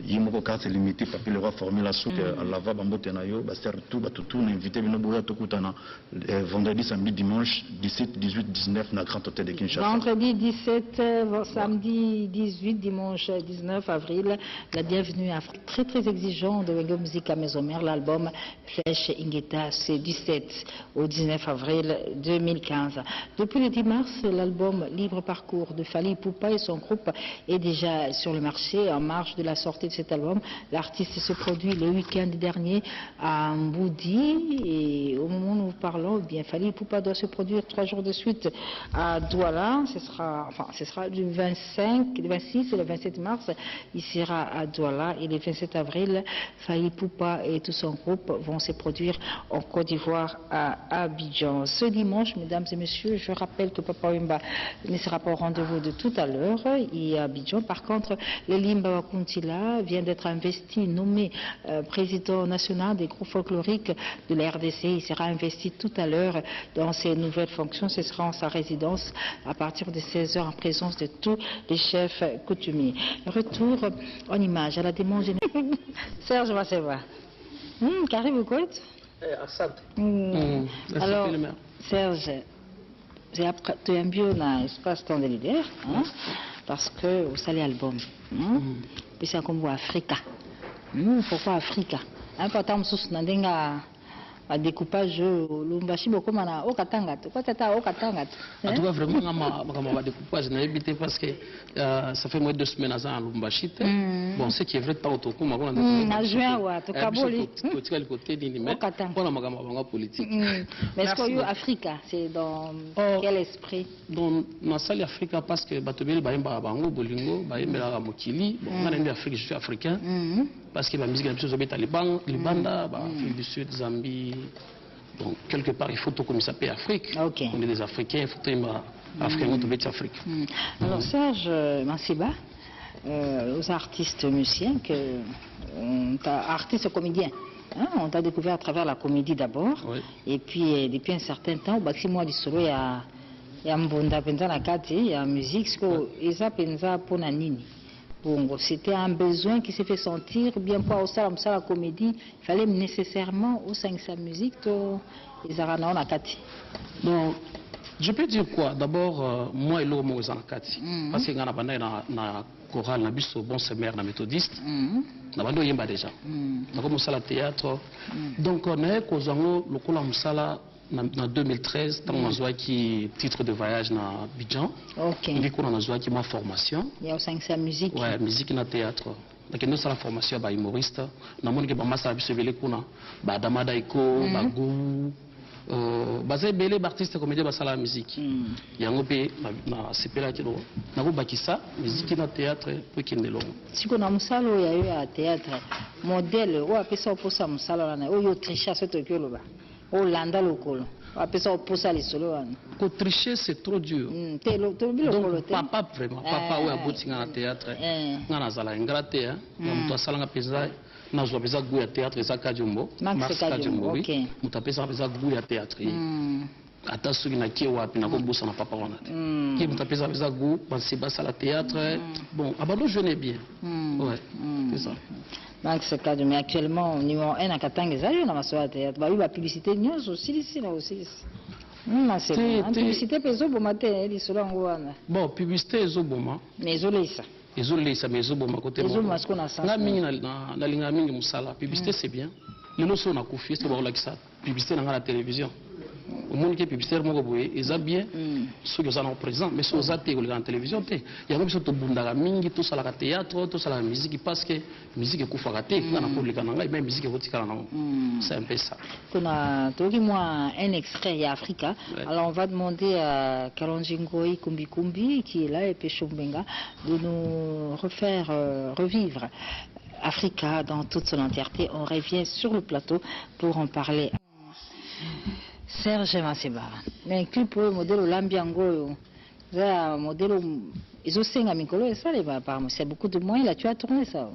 Yimoko carte limitée papi le roi formula souk à la va bambote na yo baster tout tout invité bino boya to kutana vendredi samedi dimanche 17 18 19 na grand hôtel de Kinshasa. Vendredi 17 samedi 18 dimanche 19 avril la bienvenue à très exigeant de Wengo Musique à Maison Mère, l'album Flèche Ingeta, c'est 17 au 19 avril 2015. Depuis le 10 mars, l'album Libre Parcours de Fally Ipupa et son groupe est déjà sur le marché. En marge de la sortie de cet album, l'artiste se produit le week-end dernier à Mboudi et au moment où nous parlons, bien Fally Ipupa doit se produire 3 jours de suite à Douala. Ce sera du 25, le 26 et le 27 mars. Il sera à Douala et le 27 avril, Fally Ipupa et tout son groupe vont se produire en Côte d'Ivoire à Abidjan. Ce dimanche, mesdames et messieurs, je rappelle que Papa Wemba ne sera pas au rendez-vous de tout à l'heure. Il est à Abidjan. Par contre, le Limba Wakuntila vient d'être investi, nommé président national des groupes folkloriques de la RDC. Il sera investi tout à l'heure dans ses nouvelles fonctions. Ce sera en sa résidence à partir de 16h en présence de tous les chefs coutumiers. Retour en image à la demande générale. Serge Masseva. Karibu kwetu. Alors, Serge, tuambie na espace temps de leader, parce que vous savez l'album. Puis c'est comme Africa. Pourquoi Africa? Important sous nandenga a découpage Lumbashi beaucoup mana okatanga to quoi tata okatanga en tout cas vraiment ma découpage n'a évité parce que ça fait moins de 2 semaines à Lumbashi bon ce qui est vrai pas autour ma on na juin wa to kaboli le côté d'inimé pour la magama politique mais est-ce que Africa c'est dans quel esprit dans na salle Africa parce que batobeli baimba bango bolingo baimela mokili bon on a une Afrique je suis africain parce que la musique est plus taliban Libanda Afrique du Sud Zambie donc quelque part il faut tout comme ça paye Afrique on est des Africains il faut tout Africains tout être Afrique. Alors Serge Massiba aux artistes musiciens artistes comédiens on t'a découvert à travers la comédie d'abord et puis depuis un certain temps au mois du solo il y a mbonda penza na kati il y a musique ce que eza penza pona nini. Bon, c'était un besoin qui s'est fait sentir, bien pas au salon, la comédie, il fallait nécessairement au sein de sa musique, les aranaons à Kati. Donc, Je peux dire quoi? D'abord, moi et l'homme aux Anakati. Parce que nous avons na chorale, na biso bon semeur, na méthodiste. Nous avons yemba déjà. Nous avons musala théâtre. Donc on est kozango le kola musala en 2013 dans ma qui titre de voyage na Abidjan. OK. On a joué qui ma formation. Il y a aussi la musique. Ouais, musique na théâtre. Donc nous la formation ba humoriste. Na moni ke ba masa biso vele kuna ba damada iko, ba gou bazé belé artiste comédien ba sala musique. Yango pe na sepela kilo. Na ko bakisa musique na théâtre pour kindelo. Siko na musalo ya yo ya théâtre. Modèle o apesa oposa musalo na o yo tricha soto kyolo ba. O landa lokolo. Apesa oposa lisolo wana. Ko tricher c'est trop dur. Donc papa vraiment papa o aboti na théâtre. Ngana zala ingrate hein. Mtu asalanga pesa na zo pesa gu ya théâtre eza kajumbo. Max kajumbo. OK. Mtu apesa pesa gu ya théâtre. Ata soki na kie wapi na kombosa na papa wana. Ki mtu apesa pesa gu penser basa la théâtre. Bon, abando jeune bien. Ouais. C'est ça. Max Kajumbo, mais actuellement numéro 1 à Katanga zayo na masoa théâtre. Ba la publicité nyonso aussi ici là aussi. C'est publicité peso bomate lisolo ngwana. Bon, publicité ezoboma. Mais ezolesa. Ezolesa mais ezoboma côté. Ezoboma ce qu'on a sens. Na mingi na linga mingi musala. Publicité c'est bien. Le noso na kufi c'est ba la kisa. Publicité na la télévision. Au monde qui est publicitaire moko boye eza bien ceux qui sont présents mais ceux qui sont en télévision te ya même to bundaka mingi to sala ka théâtre to sala musique parce que musique ekufaka te na public na ngai même musique ekotikala na c'est un peu ça. Kuna toki moi un extrait ya Africa. Alors on va demander à Kalonji Ngoyi Kumbi Kumbi qui est là et Peshombenga de nous refaire revivre Africa dans toute son entièreté. On revient sur le plateau pour en parler. Serge Maseba. Mais clip le modèle Lambiango, le modèle ils ont cinq mikolo et ça les va apparemment c'est beaucoup de moyens là tu as tourné ça.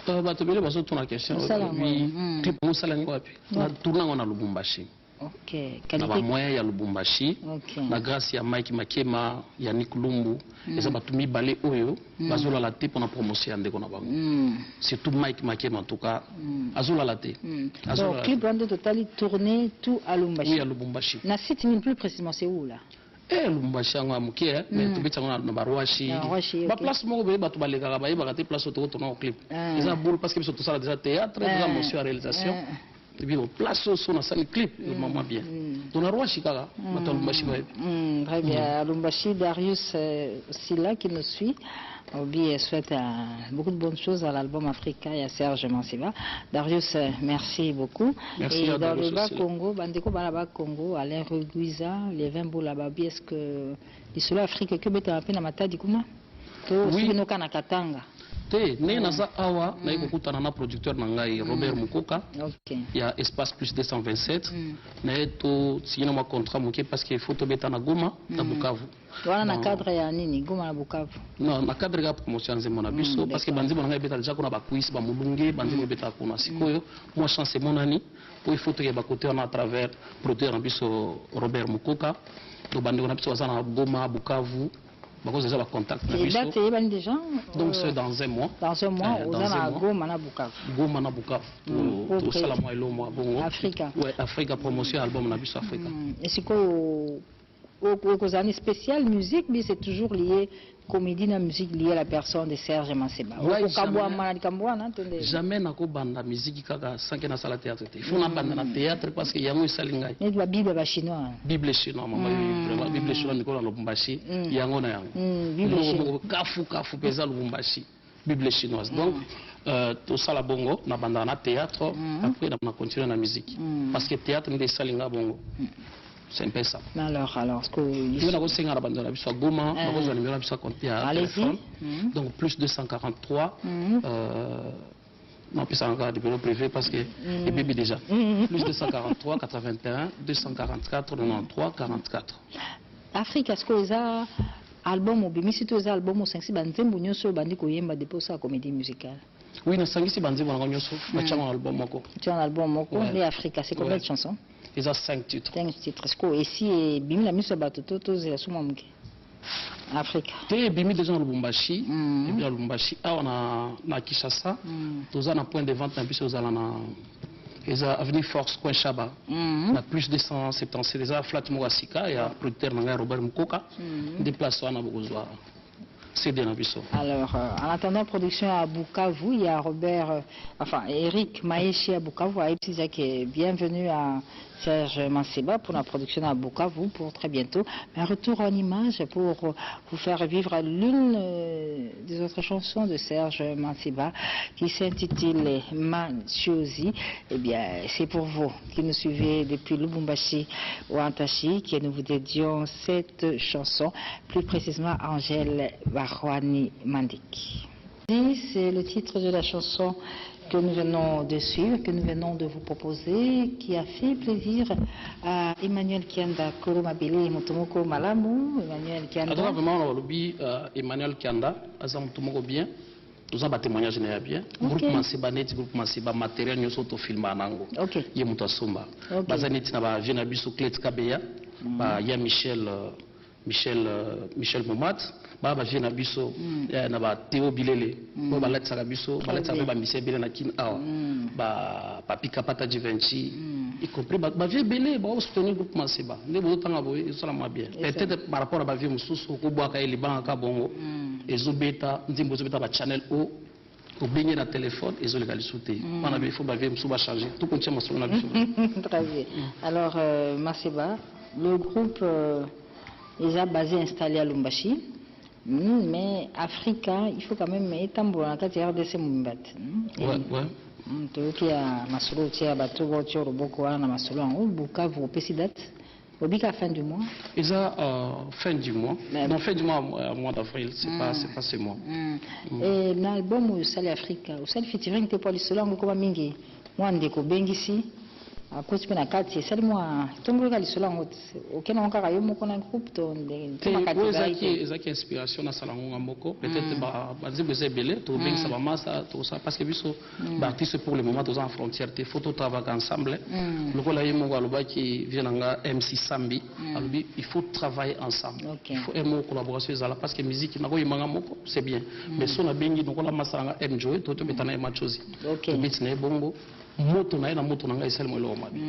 Bah tu veux pas surtout la question. Oui. Clip on sala ngapi. Na tourna on a Lubumbashi. OK. Qualité. Na moyen ya Lubumbashi. OK. Na grâce ya Mike Makema, Yannick Lumbu, les abatumi balé oyo, bazola la té pour la promotion ndeko na bango. C'est tout Mike Makema en tout cas. Azola la té. Donc clip en total tourné tout à Lubumbashi. Oui à Lubumbashi. Na site plus précisément c'est où là? Lubumbashi yango amuke mais tubetsa ngona na barwashi. Ba place moko be batu baleka ba yeba ka place to tourner au clip. Ils ont boule parce que tout ça déjà théâtre, déjà monsieur à réalisation. Et puis, place sur la salle clip, maman bien. Dans la roi Chicago, très bien. Lumbashi, Darius aussi là qui nous suit. Obi souhaite beaucoup de bonnes choses à l'album Africa et à Serge Mansiba. Darius, merci beaucoup. Merci et dans le Bas-Congo, Bandeko Balaba-Congo, Alain Reguiza, les 20 Boulababi, est-ce que l'Isolo Afrique, que bête à peine à Mata Dikouma? Oui, nous sommes à Katanga. Ne naza awa na ekokutana na producteur na ngai Robert Mukoka. Il y a espace plus 227 na eto signé na contrat moké parce que faut to beta na Goma na Bukavu. Voilà na cadre ya nini Goma na Bukavu. Non na cadre ya promotion nzema na biso parce que banzi bona ngai beta déjà kuna ba quiz ba mulunge banzi mo beta kuna sikoyo moi chance monani pour faut to ya ba côté à travers producteur na biso Robert Mukoka to bandi na biso bazana Goma Bukavu. Déjà la contact. Donc c'est dans un mois. Dans un mois, on a Goma na Bukavu. Goma na Bukavu. Pour ça la mois et le mois. Africa. Ouais, Africa promotion album na biso Africa. Et c'est quoi aux années spéciales musique, mais c'est toujours lié comédie na musique liée à la personne de Serge Maseba. Jamais na ko banda musique kaka sans que na sala théâtre. Il faut na banda na théâtre parce que yango salingai. Et la Bible ba chinois. Bible chinois maman vraiment Bible chinois ni ko na Lubumbashi yango na yango. Bible chinois. Kafu pesa Lubumbashi. Bible chinoise. Donc tout ça la bongo na banda na théâtre après na continuer na musique parce que théâtre ndé salinga bongo. C'est un peu ça. Alors, ce que... Allez-y. Donc, plus 243. Non, puis ça encore du bureau privé parce que les bébés déjà. Plus 243, 81, 244, 93, 44. Afrique, est-ce que vous avez album ou bien si tu as album ou 5 banzembo nyoso bandi ko yemba dépose sa comédie musicale? Oui, na sangisi banzembo na nyoso, na chama album moko. Tu as un album moko, mais Africa, c'est combien de chansons? Ils ont 5 titres. 5 titres. Et si Bimi la mise sur bateau, tous les Soumamouké. Afrique. Tu Bimi déjà en Lubumbashi. Et bien Lubumbashi, on a Kinshasa. Tous on a point de vente un peu aux ils ont avenue Force Coin Chaba. On a plus de 176 déjà Flat Mourasika et un producteur Nanga Robert Mukoka. Déplacement à Bogozoa. C'est bien ambitieux. Alors, en attendant production à Bukavu, il y a Eric Maeshi à Bukavu. Bienvenue à Serge Manseba pour la production à Bukavu pour très bientôt. Un retour en image pour vous faire vivre l'une des autres chansons de Serge Manseba qui s'intitule Manchiosi. Eh bien, c'est pour vous qui nous suivez depuis Lubumbashi ou Antachi que nous vous dédions cette chanson, plus précisément Angèle Barwani Mandik. C'est le titre de la chanson que nous venons de suivre, que nous venons de vous proposer, qui a fait plaisir à Emmanuel Kianda, Kolomabili, Mutomoko Malamu, Emmanuel Kianda. Alors vraiment, on lobby Emmanuel Kianda, Azam Mutomoko bien. Nous avons un témoignage bien. Groupe Manseba net, groupe Manseba matériel, nous sommes au film à Nango. Il y a Moutasumba. Bazanet n'a pas vu Klet Kabeya, il y a Michel Momat. Baba vient à Bisso, na ba Théo Bilele, ba let saka Bisso, ba let saka ba Michel Bilele na kin awa, ba Papi Kapata Givenchy, y compris ba vie belé, ba soutenir groupe Manseba. Ne bo tanga boy, ça la bien. Peut-être par rapport à ba vie mususu ko boaka eli banka bongo, ezobeta, ndimbo zobeta ba channel O, au baigner dans téléphone, ils ont les galisoutés. On a bien faut ba vie mususu ba changer. Tout contient sur na Bisso. Très bien. Alors Manseba, le groupe est basé installé à Lumbashi. Mais Africa, il faut quand même étendre la carrière de ces Mumbat. Ouais. Qui a Masolo, qui a Batogo, qui a Roboko, na Masolo, en Bukavu, au Pessidat, au Bika fin du mois. Ils ont fin du mois. Non, fin du mois, mois d'avril, c'est pas ce mois. Et l'album où Sali Africa, où Sali featuring te pour les solango comme Mingi, moi on déco Bengisi. À cause de la carte, c'est moi. Tout le monde a dit aucun encore eu mon groupe de inspiration dans Salongo Moko. Peut-être que belé, tout bien ça va massa, tout ça parce que biso l'artiste pour le moment tous en frontière, des photos travaillent ensemble. Le voilà il m'a qui vient en MC Sambi, il faut travailler ensemble. Il faut aimer collaboration parce que musique n'a pas eu moko, c'est bien. Mais si on a bien dit donc on a massa enjoy, tout le monde a aimé chose. Le beat n'est bongo. Moto na moto na ngai selmo lo mabi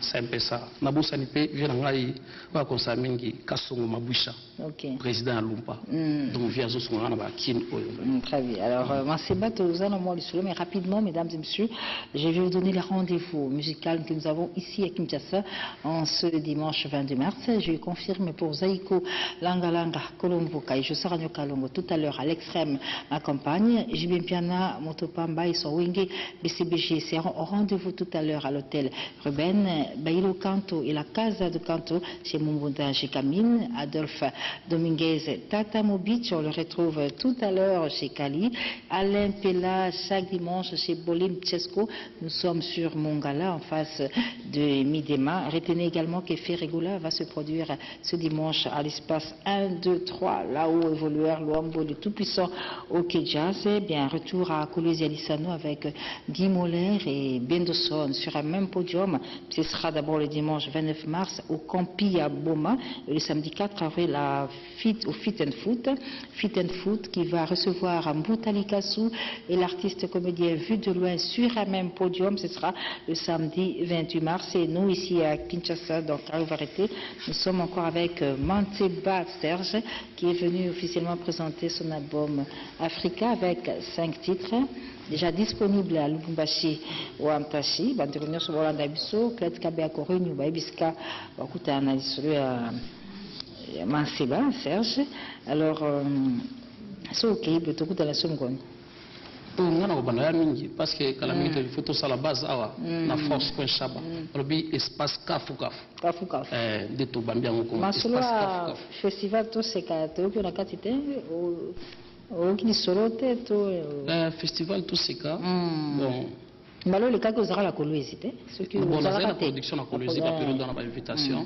c'est un peu ça na bosa ni pe vient ngai ba konsa mingi kasongo mabusha président Lumpa donc via zo songa na ba kin oyo. Très bien. Alors Manseba tozana mo lisolo mais rapidement mesdames et messieurs, je vais vous donner le rendez-vous musical que nous avons ici à Kinshasa en ce dimanche 22 mars. Je confirme pour Zaiko Langalanga Colombo Kai je serai à Kalongo tout à l'heure à l'extrême ma campagne Jibin Piana Motopamba et Sowenge BCBG seront au rendez-vous tout à l'heure à l'hôtel Ruben, Bailo Canto et la Casa de Canto chez Mumbunda, chez Camille, Adolphe Dominguez, Tata Mobic, on le retrouve tout à l'heure chez Kali, Alain Pella chaque dimanche chez Bolim Tchesco, nous sommes sur Mongala en face de Midema. Retenez également que Ferregoula va se produire ce dimanche à l'espace 1, 2, 3, là où évolueur Luambo le tout-puissant au Jazz. Bien, retour à Kolwezi Alissano avec Guy Moller et Bendoson sur un même podium. Ce sera d'abord le dimanche 29 mars au Campi à Boma et le samedi 4 avril au Fit and Foot qui va recevoir Mboutali Kassou et l'artiste comédien vu de loin sur un même podium. Ce sera le samedi 28 mars et nous ici à Kinshasa dans Carré Varieté nous sommes encore avec Manseba Serge qui est venu officiellement présenter son album Africa avec 5 titres déjà disponible à Lubumbashi ou à Antachi. Banderonio Sobolanda Biso, Klet Kabe Akorenyu, Baibiska, Bakuta Analisulu à Manseba, Serge. Alors, c'est ok, plutôt que la Somgon. Parce que quand il faut tout ça à la base, la force qu'on chaba, le espace kafu. De tout bambia Masula festival tout c'est que on a quantité festival tout c'est cas bon le cas que vous aurez la Kolwezi ce que vous aurez la production la Kolwezi la période dans l'invitation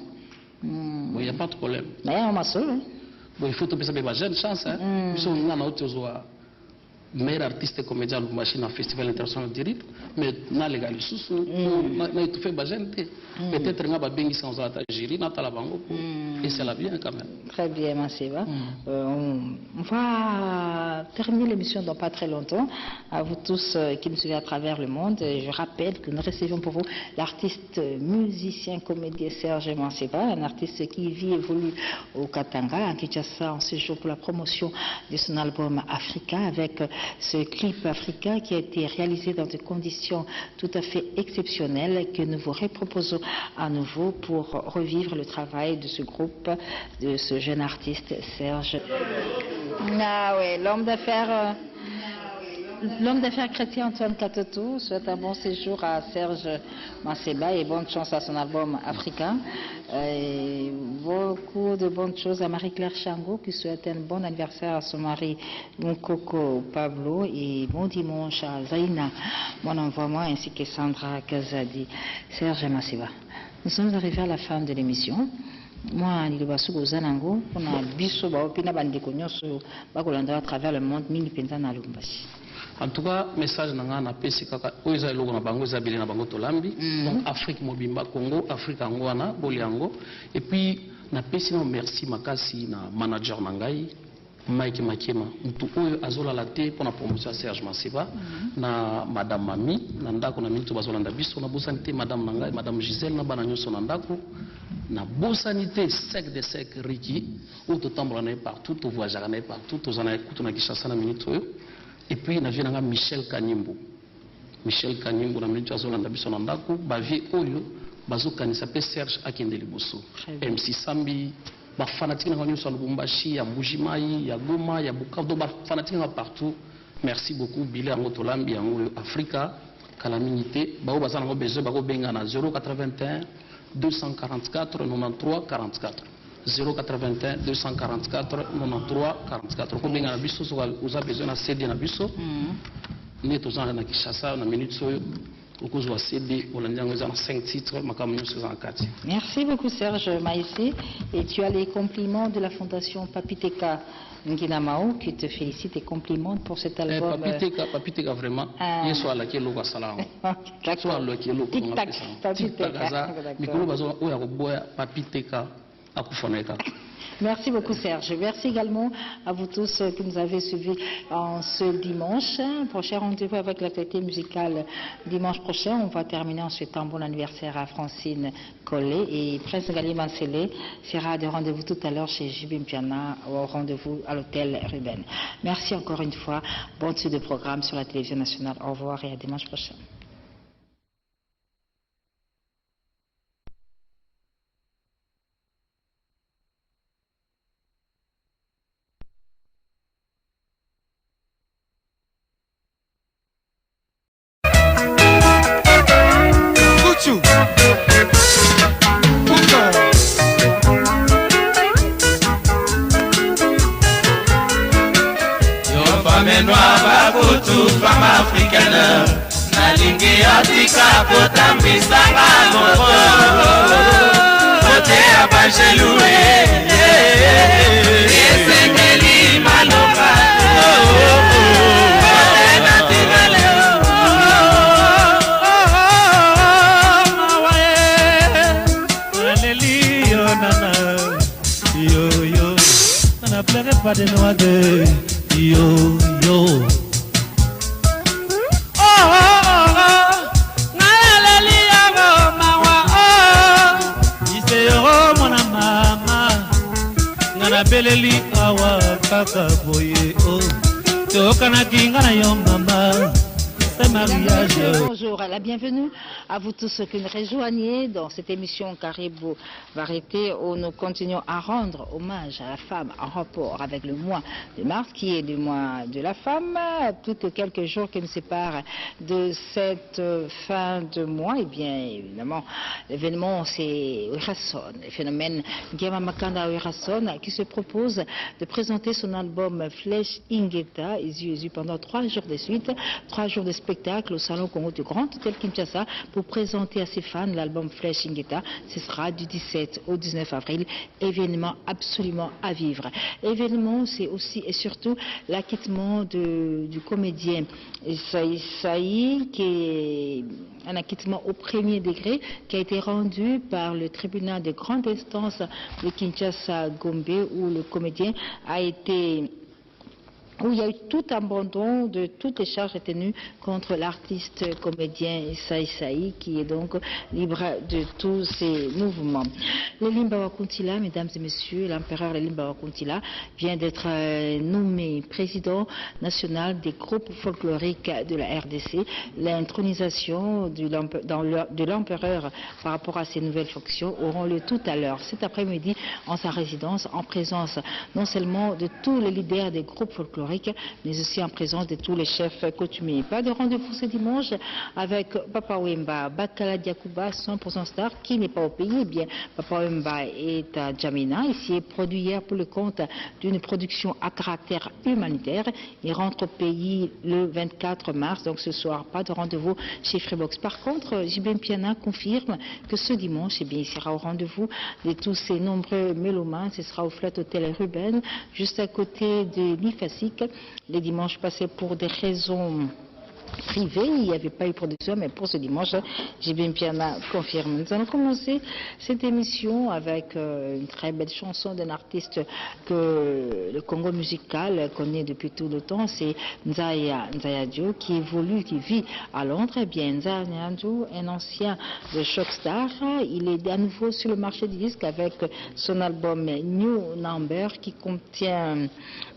bon il y a pas de problème mais on m'a seul bon il faut tout penser à jeune chance hein ils on a autre meilleur artiste comédien au machine festival international de rythme mais na légal sous na tout fait bagente peut-être nga ba bengi sans ata giri na tala bango et c'est la bien quand même. Très bien Manseba. On va va terminer l'émission dans pas très longtemps. À vous tous qui nous suivez à travers le monde, je rappelle que nous recevons pour vous l'artiste, musicien, comédien Serge Manseba, un artiste qui vit et évolue au Katanga, à Kinshasa, en séjour pour la promotion de son album Africa, avec ce clip Africa qui a été réalisé dans des conditions tout à fait exceptionnelles que nous vous reproposons à nouveau pour revivre le travail de ce groupe, de ce jeune artiste Serge. Ah ouais, l'homme d'affaires chrétien Antoine Katoto souhaite un bon séjour à Serge Manseba et bonne chance à son album Africain. Et beaucoup de bonnes choses à Marie-Claire Chango qui souhaite un bon anniversaire à son mari Moukoko Pablo et bon dimanche à Zaina, mon envoiement, ainsi que Sandra Kazadi. Serge Manseba, nous sommes arrivés à la fin de l'émission. Moi, je suis à Zanango, on a biso baopina bandeko nyonso bakolanda à travers le monde mini penza na Lubumbashi. En tout cas, message nanga na pesi kaka oyo logo na bango ezabeli na bango tolambi. Donc Afrique mobimba Congo, Afrique angwana boliango et puis na pesi na merci makasi na manager nangai Mike Makema mutu oyo azolala te pour la promotion ya Serge Manseba na madame Mami na ndako na minute bazolanda biso na bosanité madame nangai madame Gisèle na bana nyonso na ndako na bosanité sec de sec Ricky ou to tambola na partout to voyager na partout to zana kutu na Kinshasa na minute oyo et puis na vient Michel Kanyimbo na minute azolanda biso na ndako ba vie oyo bazokanisa pe Serge akende liboso MC Sambi ba fanatique na nyonso na Lubumbashi ya Mbujimai ya Goma ya Bukavu ba fanatique na partout. Merci beaucoup Bilé yango tolambi yango Africa calamité ba baza na besoin ba ko benga na 081 244 93 44 081 244 93 44 ko benga na biso so uza besoin na CD na biso ne tozana na Kinshasa na minute soyo. Merci beaucoup Serge Maïsé. Et tu as les compliments de la fondation Papiteka Nginamao qui te félicite et complimente pour cet album. Papiteka vraiment. Il soit là qui est l'eau à Salam. Soit là qui est l'eau. Papiteka à Kufoneka. Merci beaucoup Serge. Merci également à vous tous qui nous avez suivis en ce dimanche. Prochain rendez-vous avec l'actualité musicale dimanche prochain. On va terminer en souhaitant bon anniversaire à Francine Collet et Prince Gali Mansele sera de rendez-vous tout à l'heure chez Jibim Piana au rendez-vous à l'hôtel Ruben. Merci encore une fois. Bonne suite de programme sur la télévision nationale. Au revoir et à dimanche prochain. Femme africaine, nalingi atika potambisanga moko kote ya bangelue esengeli maloba kote natingale aleli yo nana yo yo nana plairait pas de noix de yo yo. Beleli awa kaka boye o tokana kinga na yo mama. Bonjour, la bienvenue à vous tous qui nous rejoignez dans cette émission Caribou Variété où nous continuons à rendre hommage à la femme en rapport avec le mois de mars qui est le mois de la femme. Plus que quelques jours qui nous séparent de cette fin de mois, et bien évidemment l'événement c'est Werason, le phénomène Gema Makanda Werason qui se propose de présenter son album Flèche Ingeta pendant 3 jours de suite, 3 jours de spectacle au Salon Congo du Grand Hôtel Kinshasa pour présenter à ses fans l'album Flèche Ingeta. Ce sera du 17 au 19 avril. Événement absolument à vivre. Événement, c'est aussi et surtout l'acquittement du comédien Saï, qui est un acquittement au premier degré qui a été rendu par le tribunal de grande instance de Kinshasa Gombe où le comédien a été où il y a eu tout abandon de toutes les charges retenues contre l'artiste comédien Issa Saï, qui est donc libre de tous ces mouvements. Le Limbawa Kuntila, mesdames et messieurs, l'empereur Limbawa Kuntila vient d'être nommé président national des groupes folkloriques de la RDC. L'intronisation de l'empereur par rapport à ses nouvelles fonctions auront lieu tout à l'heure, cet après-midi, en sa résidence, en présence non seulement de tous les leaders des groupes folkloriques, mais aussi en présence de tous les chefs coutumiers. Pas de rendez-vous ce dimanche avec Papa Wemba Bakala Diakouba, 100% star, qui n'est pas au pays. Eh bien, Papa Wemba est à Djamena. Ici est produit hier pour le compte d'une production à caractère humanitaire. Il rentre au pays le 24 mars, donc ce soir, pas de rendez-vous chez Freebox. Par contre, Jibem Piana confirme que ce dimanche, eh bien, il sera au rendez-vous de tous ces nombreux mélomanes. Ce sera au Flat Hotel Ruben, juste à côté de l'IFASIC. Les dimanches passés pour des raisons privées, il n'y avait pas eu production, mais pour ce dimanche, Jibem Piana confirme. Nous allons commencer cette émission avec une très belle chanson d'un artiste que le Congo musical connaît depuis tout le temps, c'est Nzaya Dio, qui évolue, qui vit à Londres. Eh bien, Nzaya Dio, un ancien de Shockstar, il est à nouveau sur le marché du disque avec son album New Number, qui contient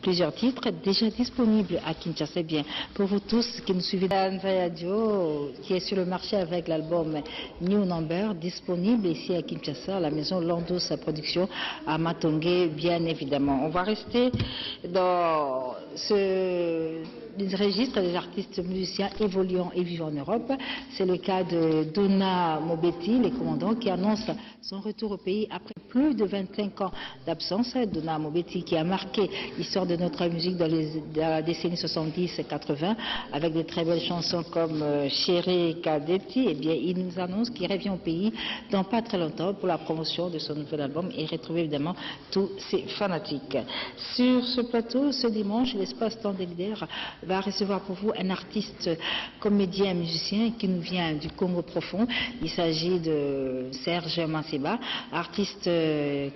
plusieurs titres déjà disponibles à Kinshasa. Bien, pour vous tous qui nous suivez, Nzaya Dio, qui est sur le marché avec l'album New Number, disponible ici à Kinshasa, à la maison Lando, sa production à Matongé, bien évidemment. On va rester dans ce registre des artistes musiciens évoluant et vivant en Europe. C'est le cas de Dona Mobeti, le commandant, qui annonce son retour au pays après plus de 25 ans d'absence. Dona Mobeti, qui a marqué l'histoire de notre musique dans la décennie 70-80 avec de très belles chansons comme Chéri Kadeti, eh bien, il nous annonce qu'il revient au pays dans pas très longtemps pour la promotion de son nouvel album et retrouver évidemment tous ses fanatiques. Sur ce plateau, ce dimanche, l'espace Tandegder va recevoir pour vous un artiste, comédien, musicien qui nous vient du Congo profond. Il s'agit de Serge Manseba, artiste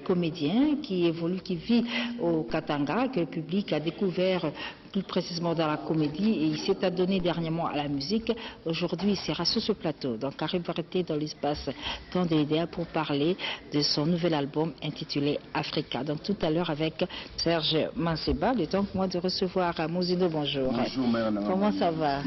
comédien qui évolue, qui vit au Katanga, que le public a découvert plus précisément dans la comédie, et il s'est adonné dernièrement à la musique. Aujourd'hui, il sera sur ce plateau, donc arrive arrêté dans l'espace Temps de l'idée pour parler de son nouvel album intitulé Africa. Donc tout à l'heure avec Serge Manseba, le temps pour moi de recevoir Mouzino. Bonjour. Bonjour, mère. Comment ça va?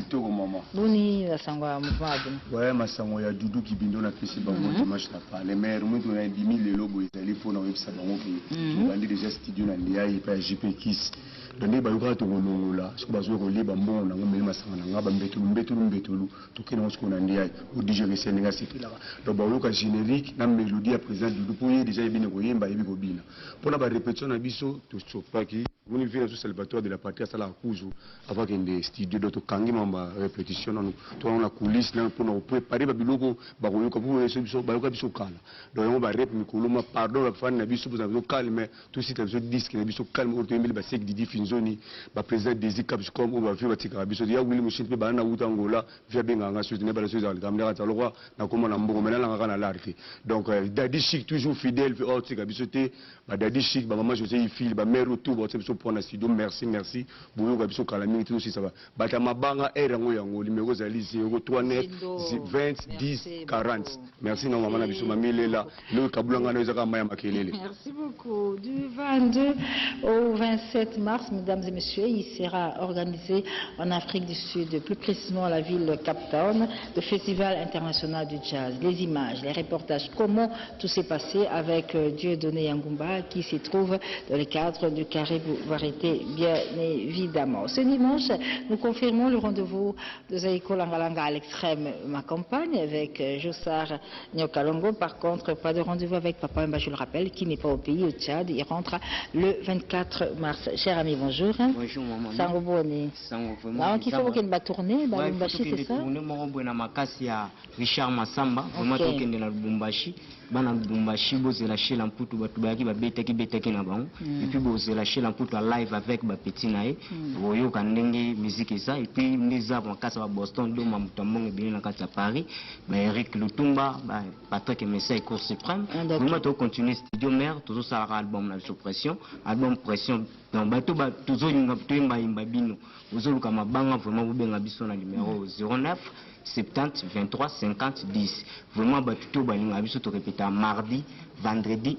Boni, la sangwa mvadu. Ouais, ma sangwa ya Doudou qui bindo na pesi bango dimanche na pas. Les mères, nous on a 10 000 les logos ezali pour na website bango qui bandi déjà studio na lia et pas JP Kiss. Donné ba yuka to ngolola, ce que bazo ko liba mbongo na ngomeli masanga na ngaba mbetulu to kena ce qu'on a ndiaye au DJ que Sénégal c'est là. Donc ba yuka générique na mélodie à présent Doudou pour déjà ibine ko yemba yebi ko bina. Pour la répétition na biso to chopa qui vous ne venez sur Salvatore de la patrie à la Kuzu avant qu'il des studios d'auto kangi mamba répétition nous to on la coulisse là pour nous préparer ba biloko ba ko yuka pour ce biso ba yuka biso kala. Donc on va rep mikolo ma pardon la fan na biso pour ça calme tout site biso disque na biso calme auto emile ba sek didi finzoni ba président des caps comme on va faire batika biso ya wili mushin pe ba na uta ngola via benga nga suite ne ba suite al kamera ta lokwa na koma na mbongo mena nga kana l'arté. Donc Daddy Chic toujours fidèle au tika biso te ba Daddy Chic ba maman José fil ba mère tout ba biso pour na studio merci boyo ka biso kala mingi tout aussi ça va bata mabanga era ngo yango numéro za lisi ngo 39 20 10 40 merci non maman na biso mamilela le kabulanga na ezaka maya makelele. Merci beaucoup. Du 22 au 27 mars, mesdames et messieurs, il sera organisé en Afrique du Sud, plus précisément à la ville de Cape Town, le Festival international du jazz. Les images, les reportages, comment tout s'est passé avec Dieudonné Yangumba qui s'y trouve dans le cadre du Caribou Variété, bien évidemment. Ce dimanche, nous confirmons le rendez-vous de Zaïko Langalanga à l'extrême, ma compagne, avec Jossar Nyokalongo. Par contre, pas de rendez-vous avec Papa Mba, je le rappelle, qui n'est pas au pays, au Tchad. Il rentre le 24 mars. Cher ami, bonjour. Bonjour, maman. Sango Boni. Sango vraiment. Il faut qu'il va tourner, Lubumbashi, c'est ça? Richard Massamba, vraiment, qui est dans Lubumbashi. Bana Lubumbashi, bozela chez l'amputu, batubaki, beteki na bango. Et puis bozela chez l'amputu live avec Petit Nae. Boyo kandenge musique et ça. Et puis Niza Makasa à Boston, Doma Mutambong et bien la Kata Paris. Eric Lutumba, Patrick Messa et Cour suprême. Nous allons continuer studio mère, toujours ça album la suppression, album pression donc bato tozolinga toyembayemba bino ozoluka mabanga vraiment bobenga biso na numéro 09 70 23 50 10 vraiment bato to balinga biso to répéter mardi vendredi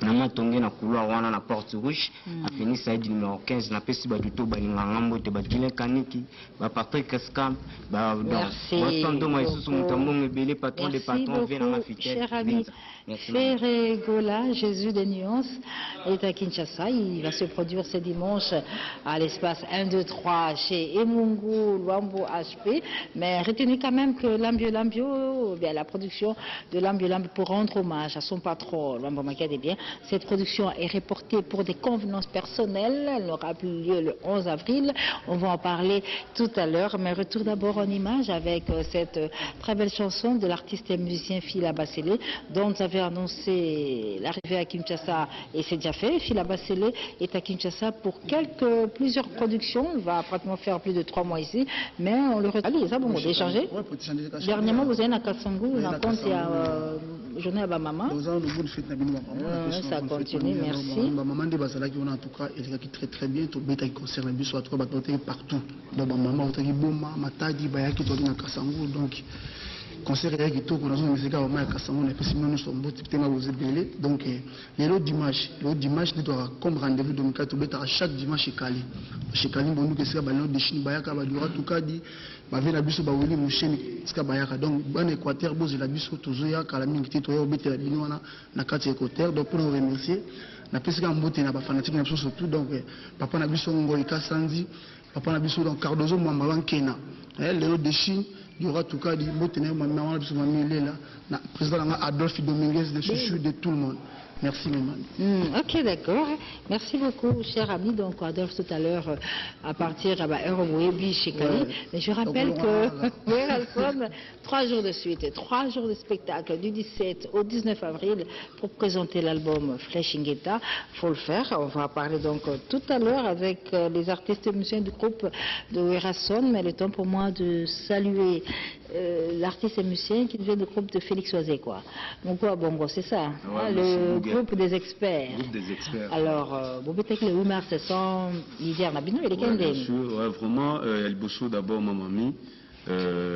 nanga tonge na couloir wana na porte rouge afini saidi numéro 15 na pesi bato to balinga ngambo te bakile kaniki ba Patrick Escamp ba donc moi sous mutambo ebele patron des patrons vient na fitelle. Ferregola, Jésus des nuances, est à Kinshasa. Il va se produire ce dimanche à l'espace 1, 2, 3 chez Emungu, Luambo HP. Mais retenez quand même que Lambio, bien, la production de Lambio pour rendre hommage à son patron, Luambo Makade, bien, cette production est reportée pour des convenances personnelles. Elle n'aura plus lieu le 11 avril. On va en parler tout à l'heure. Mais retour d'abord en image avec cette très belle chanson de l'artiste et musicien Fila Basselé, dont nous avons annoncé l'arrivée à Kinshasa et c'est déjà fait. Fila Basselé est à Kinshasa pour plusieurs productions. Il va pratiquement faire plus de 3 mois ici, mais on le retrouve. Allez, ça bon, on va échanger. Dernièrement, vous êtes à Kassangou, vous en compte, il y a journée à Bamama. Ça continue, merci. Maman de Bazalaki, en tout cas, il est très très bien. Tout le qui concerne les bus, partout. Donc, maman, on a dit Boma, Matadi, Bayaki, tout le Kassangou, donc. Concert qui tourne dans une musique à Kassamon, et puis nous sommes donc le dimanche nous doit comme rendez-vous de Mikato à chaque dimanche chez Kali bon que c'est ballon de Chine Bayaka Badura tout cas dit ma vie la biso baweli musheni ska Bayaka donc bon Équateur boze la biso tozoya kala mingi tito yo bete la binwana na kati Équateur donc pour nous remercier na pesika mbote na ba fanatique na biso surtout donc papa na biso Ngoika Sanzi papa na biso donc Cardozo Mwamba Wankena le de Chine il y aura tout cas des mots tenus maintenant le président Adolphe Dominguez de Chouchou de tout le monde. Merci maman. Ok, d'accord. Merci beaucoup, cher ami. Donc Adolphe tout à l'heure à partir à Eurowebi chez Kali. Mais je rappelle que 3 jours de suite, 3 jours de spectacle du 17 au 19 avril pour présenter l'album Fleshingeta. Faut le faire. On va parler donc tout à l'heure avec les artistes et musiciens du groupe de Werason. Mais le temps pour moi de saluer l'artiste et musicien qui vient du groupe de Félix Oisé, quoi. Donc quoi, Bongo, c'est ça, ouais, le groupe des experts. Groupe des experts. Alors, vous peut-être le 8 mars, c'est sans l'hiver, Nabino et les Bien sûr, ouais, vraiment, El Bosso d'abord, ma mamie.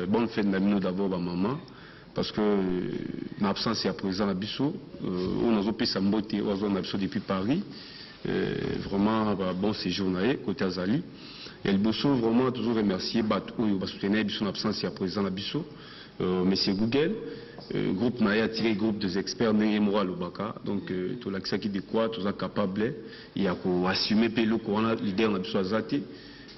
Bonne fête Nabino d'abord, ma maman. Parce que, en absence, il y a présent à Bissau. On a opé sa beauté, on a depuis Paris. Vraiment, bon séjour, côté Azali. El Bosso, vraiment, toujours remercier Batou, soutenir son absence, il y a présent à Bissau. Monsieur Google, groupe Naya tiré groupe des experts Néhémoura Lubaka. Donc, tout l'accès qui est quoi, tout ça capable, il y a pour assumer le corona, l'idée on a besoin d'azati.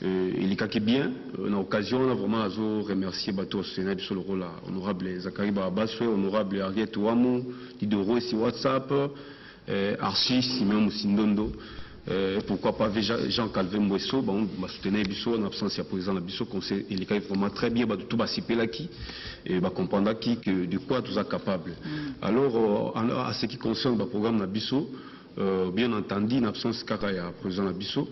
Il est qui bien, en occasion, on a vraiment à remercier Batou soutenir sur le rôle honorable Zachary Barabaswe, honorable Ariette Ouamou, Didoro ici WhatsApp, Archie, Simon Moussindondo. Pourquoi pas Jean-Calvin Mouesso, on soutenir Bissau en absence de président de Bissau, conseil il est vraiment très bien, tout va s'y là qui et comprendre qui que de quoi tout est capable. Alors à ce qui concerne le programme de Bissau, bien entendu en absence de président de Bissau,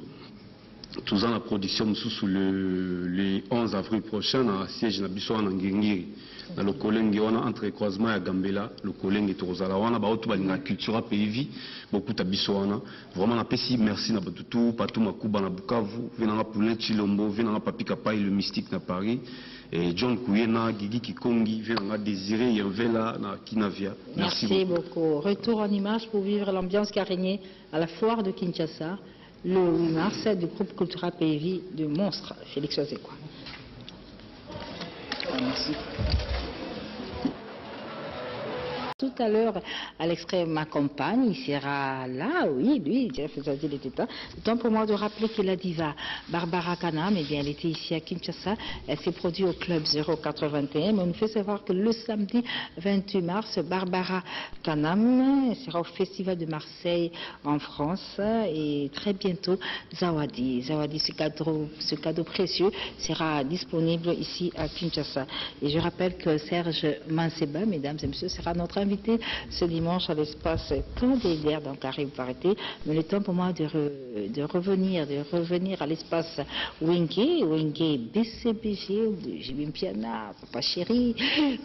tout en la production sous le 11 avril prochain à siège de Bissau en Ngengiri. Dans le collègue entre croisement et Gambela, le collègue est Rosala, on a la culture pays beaucoup de Bissauana. Vraiment, merci à tout, Patou Makuba na Bukavu, venant pour Chilombo, venant Papi Kapai, le mystique na Paris, et John Kouyena, Gigi Kikongi, venant Désiré, Yavela, na Kinavia. Merci beaucoup. Retour en image pour vivre l'ambiance qui a régné à la foire de Kinshasa, le 8 mars, du groupe Cultura PV de Monstre, Félix Oazekwa. Merci. Tout à l'heure, à l'extrait ma compagne, il sera là, oui, lui, il faisait le temps pour moi de rappeler que la diva Barbara Kanam, eh bien, elle était ici à Kinshasa, elle s'est produite au club 081, mais on nous fait savoir que le samedi 28 mars, Barbara Kanam sera au Festival de Marseille en France, et très bientôt, Zawadi, ce cadeau précieux sera disponible ici à Kinshasa. Et je rappelle que Serge Manseba, mesdames et messieurs, sera notre invité invité ce dimanche à l'espace Candélière dans Caraïbes Variété. Mais le temps pour moi de revenir à l'espace Wenge BCBG, Jibim Piana, Papa Chéri,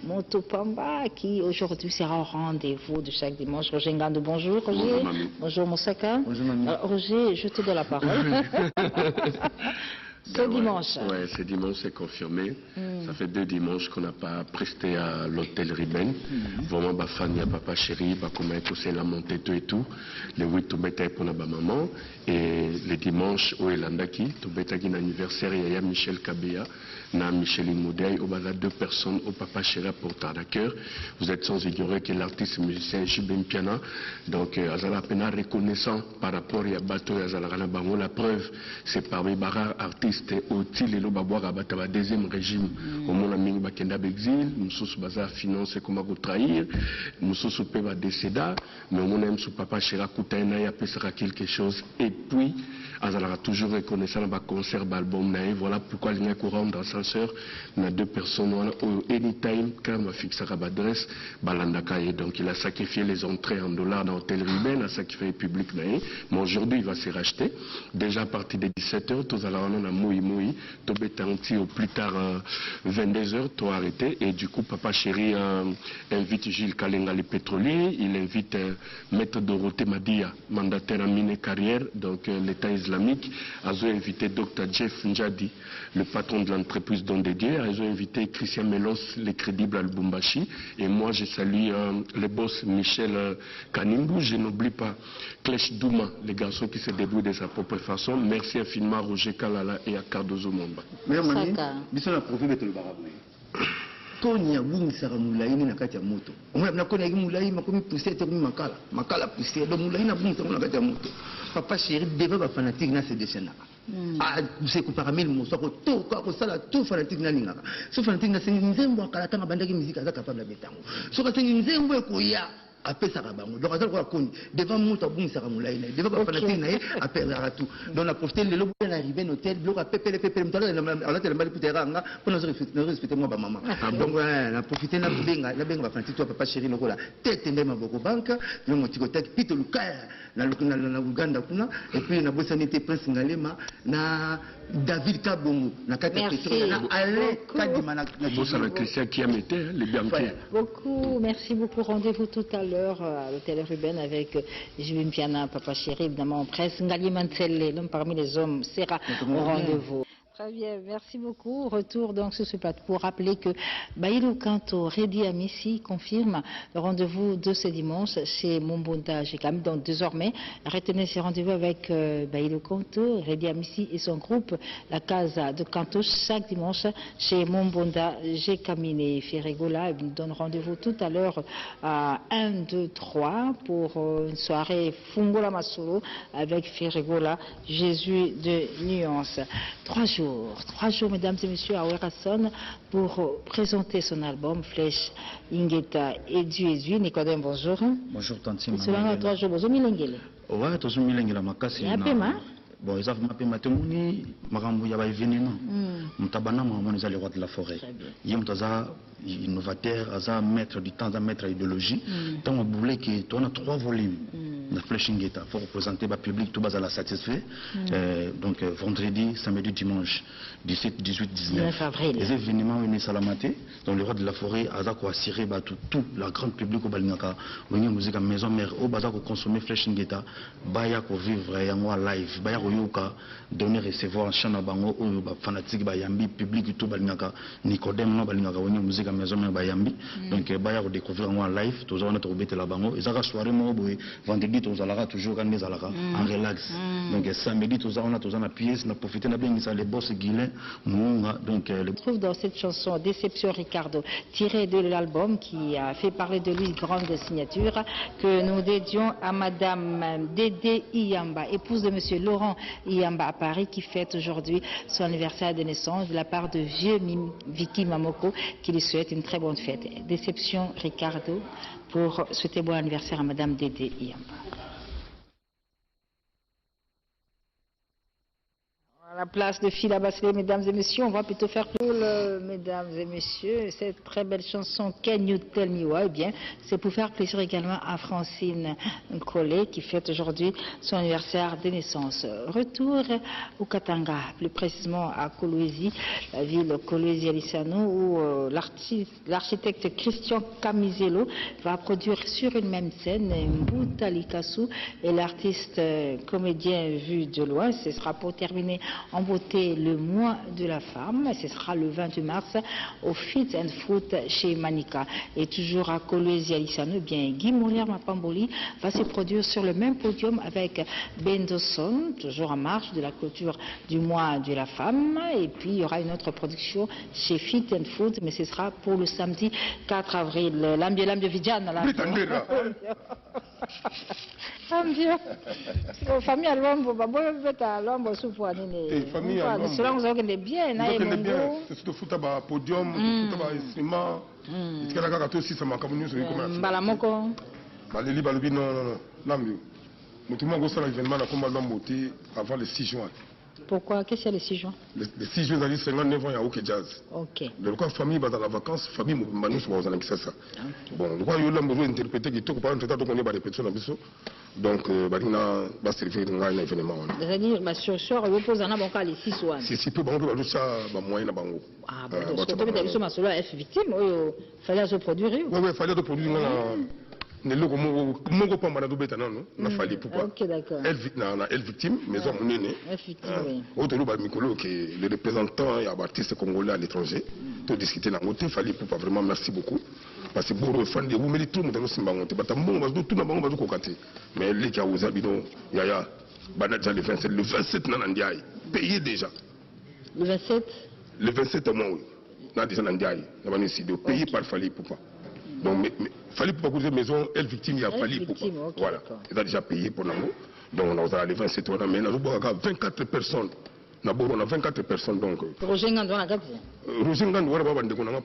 Moto Pamba, qui aujourd'hui sera au rendez-vous de chaque dimanche. Roger Ngando, bonjour Roger. Bonjour, mamie. Bonjour Moussaka. Bonjour, mamie. Roger, je te donne la parole. Ce dimanche. Ouais, ce dimanche, c'est confirmé. Ça fait 2 dimanches qu'on n'a pas presté à l'hôtel Riben. Vraiment, ma famille, papa chéri, comment c'est la montée et tout. Le 8, tout bêta pour ma maman. Et le dimanche, au Elandaki, tout bêta qui anniversaire, il y a Michel Kabea, na Micheline Moudey, au bala 2 personnes, au papa chéri à porteur de cœur. Vous êtes sans ignorer que l'artiste musicien Jibim Piana, donc, Azala Pena reconnaissant par rapport à Bato et Azala Bango. La preuve, c'est parmi les rares artistes au Tilelo Babouara Bataba deuxième régime au monde Ming Bakenda Bexil, nous sommes basés finance comme à trahir, nous sommes pas décédés, mais on aime sous papa Chira Koutaina et après sera quelque chose. Et puis, Azala toujours reconnaissant dans le concert d'album, voilà pourquoi il y a un courant d'ascenseur, il y a 2 personnes au anytime, quand on fixe à l'adresse, Balandakaye, donc il a sacrifié les entrées en dollars dans l'hôtel Riben, a sacrifié le public, mais aujourd'hui il va se racheter. Déjà à partir de 17h, tous allons on a Moui, Tobetanti au plus tard 22h, tout arrêté. Et du coup, papa chéri invite Gilles Kalenga, le pétrolier, il invite Maître Dorothée Madia, mandataire en mine et carrière, donc l'État islamique. Ils ont invité Dr Jeff Njadi, le patron de l'entreprise Don de Dieu. Ils ont invité Christian Melos, le crédible à Lubumbashi. Et moi, je salue le boss Michel Kanimbu. Je n'oublie pas Klech Douma, le garçon qui se débrouille de sa propre façon. Merci infiniment à Roger Kalala et à Cardozo Momba. Mais mamie, biso na profil beto le baraboy. Tonya bungi sara mulaini na kati ya moto. Omona na kona yiki mulaini makomi poussière te makala poussière do mulaini na bungi na kati ya moto. Papa chéri beba ba fanatique na se déchaîna. Ah, c'est que par mille mots, ko to ko sala tout fanatique na ninga. So fanatique na sengi nzembo akala tanga bandaki musique aza capable na betango. So ka sengi nzembo ko ya apesaka bango donc azali kola koni devant moto abungisaka molai na ye devant bafanatike na ye apesaka tout donc na profite lelo boye na arrivé na hôtel biloko apepele moto alatela mbali puta eranga mpo nazorespecte mwa bamama donc na profite nabenga bafanatike to papa chéri lokola tete nde maboko banka longo tikotaki pito lukaya na Uganda kuna et puis na bosani te Prince Ngalema na David Kabongo na kati ya pétrole na ale kadima na Christian qui a mis les banquiers. Beaucoup, merci beaucoup. Rendez-vous tout à l'heure à l'hôtel Ruben avec Jibim Piana, Papa Chéri, évidemment Prince Ngali Mansele, l'homme parmi les hommes, sera au rendez-vous. Très bien, merci beaucoup. Retour donc sur ce plateau pour rappeler que Baïlou Kanto, Redi Amissi confirme le rendez-vous de ce dimanche chez Mombonda Jekam. Donc désormais, retenez ce rendez-vous avec Baïlou Kanto, Redi Amissi et son groupe, la Casa de Kanto, chaque dimanche chez Mombonda Jekamine Ferregola. Il nous donne rendez-vous tout à l'heure à 1, 2, 3 pour une soirée Fungola Masolo avec Ferregola, Jésus de Nuance. 3 jours, mesdames et messieurs, à Werasson pour présenter son album Flèche Ingeta Edu. Nicodème, bonjour. Bonjour, Tanti. Cela 3 jours, bonjour, Milengele. Ouais, tu as Milengele, makasi. Il y a un peu mal. Bon, ils ont fait matemoni, marambo ya ba événement. Mutabana mo les rois de la forêt. Yem taza innovateur, aza maître du temps, maître idéologie. Tant on voulait que tu as 3 volumes. La Flèche Ingeta, il faut représenter le public, tout bas à la satisfait. Donc vendredi, samedi, dimanche, 17, 18, 19 avril. Les événements venus Salamate, dans le roi de la forêt, aza ko assurer tout la grande public au Balingaka, venir musique à maison mère, au baza ko consommer Flèche Ingeta, baya ko vivre yango live, baya ko yoka donner recevoir chana bango ou fanatique bayambi public tout Balingaka, Nicodème no Balingaka venir musique à maison mère bayambi. Donc baya ko découvrir en live, tous on a trouvé la bango, ils a soirée mo vendredi tous allons toujours gagner en relax. Donc samedi tous on a la pièce, on a profité de bien les boss Guilin, Mounga. Donc on trouve dans cette chanson Déception Ricardo, tirée de l'album qui a fait parler de lui, grande signature, que nous dédions à Madame Dédé Iyamba, épouse de Monsieur Laurent Iyamba à Paris, qui fête aujourd'hui son anniversaire de naissance, de la part de vieux Vicky Mamoko, qui lui souhaite une très bonne fête. Déception Ricardo pour souhaiter bon anniversaire à Madame Dédé Iyamba. À la place de Phila Basley, mesdames et messieurs, on va plutôt faire pour mesdames et messieurs, cette très belle chanson Can You Tell Me Why? Eh bien, c'est pour faire plaisir également à Francine Collet qui fête aujourd'hui son anniversaire de naissance. Retour au Katanga, plus précisément à Kolwezi, la ville Kolwezi-Alisano, où l'architecte Christian Camisello va produire sur une même scène Mbuta Likasu et l'artiste comédien vu de loin. Ce sera pour terminer en beauté le mois de la femme. Ce sera le 28 mars au Fit and Fruit chez Manika. Et toujours à Kolwezi-Alisano, bien Guy Molière Mapamboli va se produire sur le même podium avec Bendoson, toujours en marge de la clôture du mois de la femme. Et puis il y aura une autre production chez Fit and Fruit, mais ce sera pour le samedi 4 avril. L'ambio Vidjana. Famille à Lombo, à Lombo, souvent. Famille à Lombo. Cela vous avez bien. C'est surtout foot à podium, foot à instrument. Il y a la carte aussi, ça m'a comme nous. Balamoko. Balili Balobi, non. Tout le monde a l'événement à Combat Lamboté avant le 6 juin. Pourquoi? Qu'est-ce qu'il y a le 6 juin? Le 6 juin, il y a 59 ans, il y a OK Jazz. Ok. Le cas famille va dans la vacance, famille Manus va dans ça. Bon, le cas il y a besoin d'interpréter qui tout par exemple qu'on est pas répétition dans biso. Donc barina va servir dans un événement. C'est-à-dire sur il pose en bon cas les 6 juin. Si peu bango ba ça ba moyen na bango. Ah bon, parce que tu as biso masolo F victime, fallait se produire. Oui, fallait se produire neloko moko pamba na dobeta nano na fali pourquoi. OK, d'accord. Elle victime maison monene. Effectivement. Autre ba mikolo que le représentant et artiste congolais à l'étranger to discuter na ngote fali pourquoi vraiment merci beaucoup parce que boro fan de vous mais tout monde no simba ngote batambo bazo tout na bango bazo kokate mais les qui a osé bino yaya bana déjà le 27 na ndiaye payé déjà. Le 27 le 27 mois oui. Na déjà na ndiaye na bani sido payé par fali pourquoi. Donc, fallait pour causer maison, elle victime, il y a fallu pourquoi. Okay, voilà. Il a déjà payé pour nous. Donc, on a les 27 ans, mais on a 24 personnes. On a 24 personnes. Donc, Roger Ngandou, on a gagné. Roger Ngandou, on a un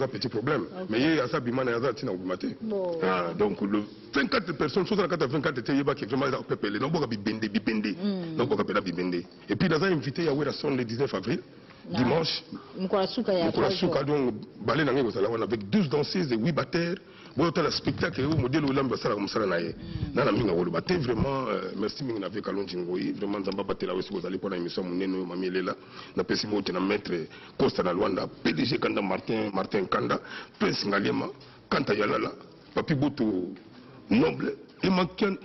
petit problème. Mais il y a ça, il y a ça, donc, le 24 personnes, 24 qui est vraiment appelé. On a bibendé. Et puis, on a invité à Ouerasson le 19 avril. Dimanche, avec 12 danseuses et 8 batteurs. Le spectacle modèle vraiment merci avec vraiment maître Costa Luanda PDG Kanda Martin Kanda Prince Ngaliema Kanta Yalala Papi Boto Noble et Makian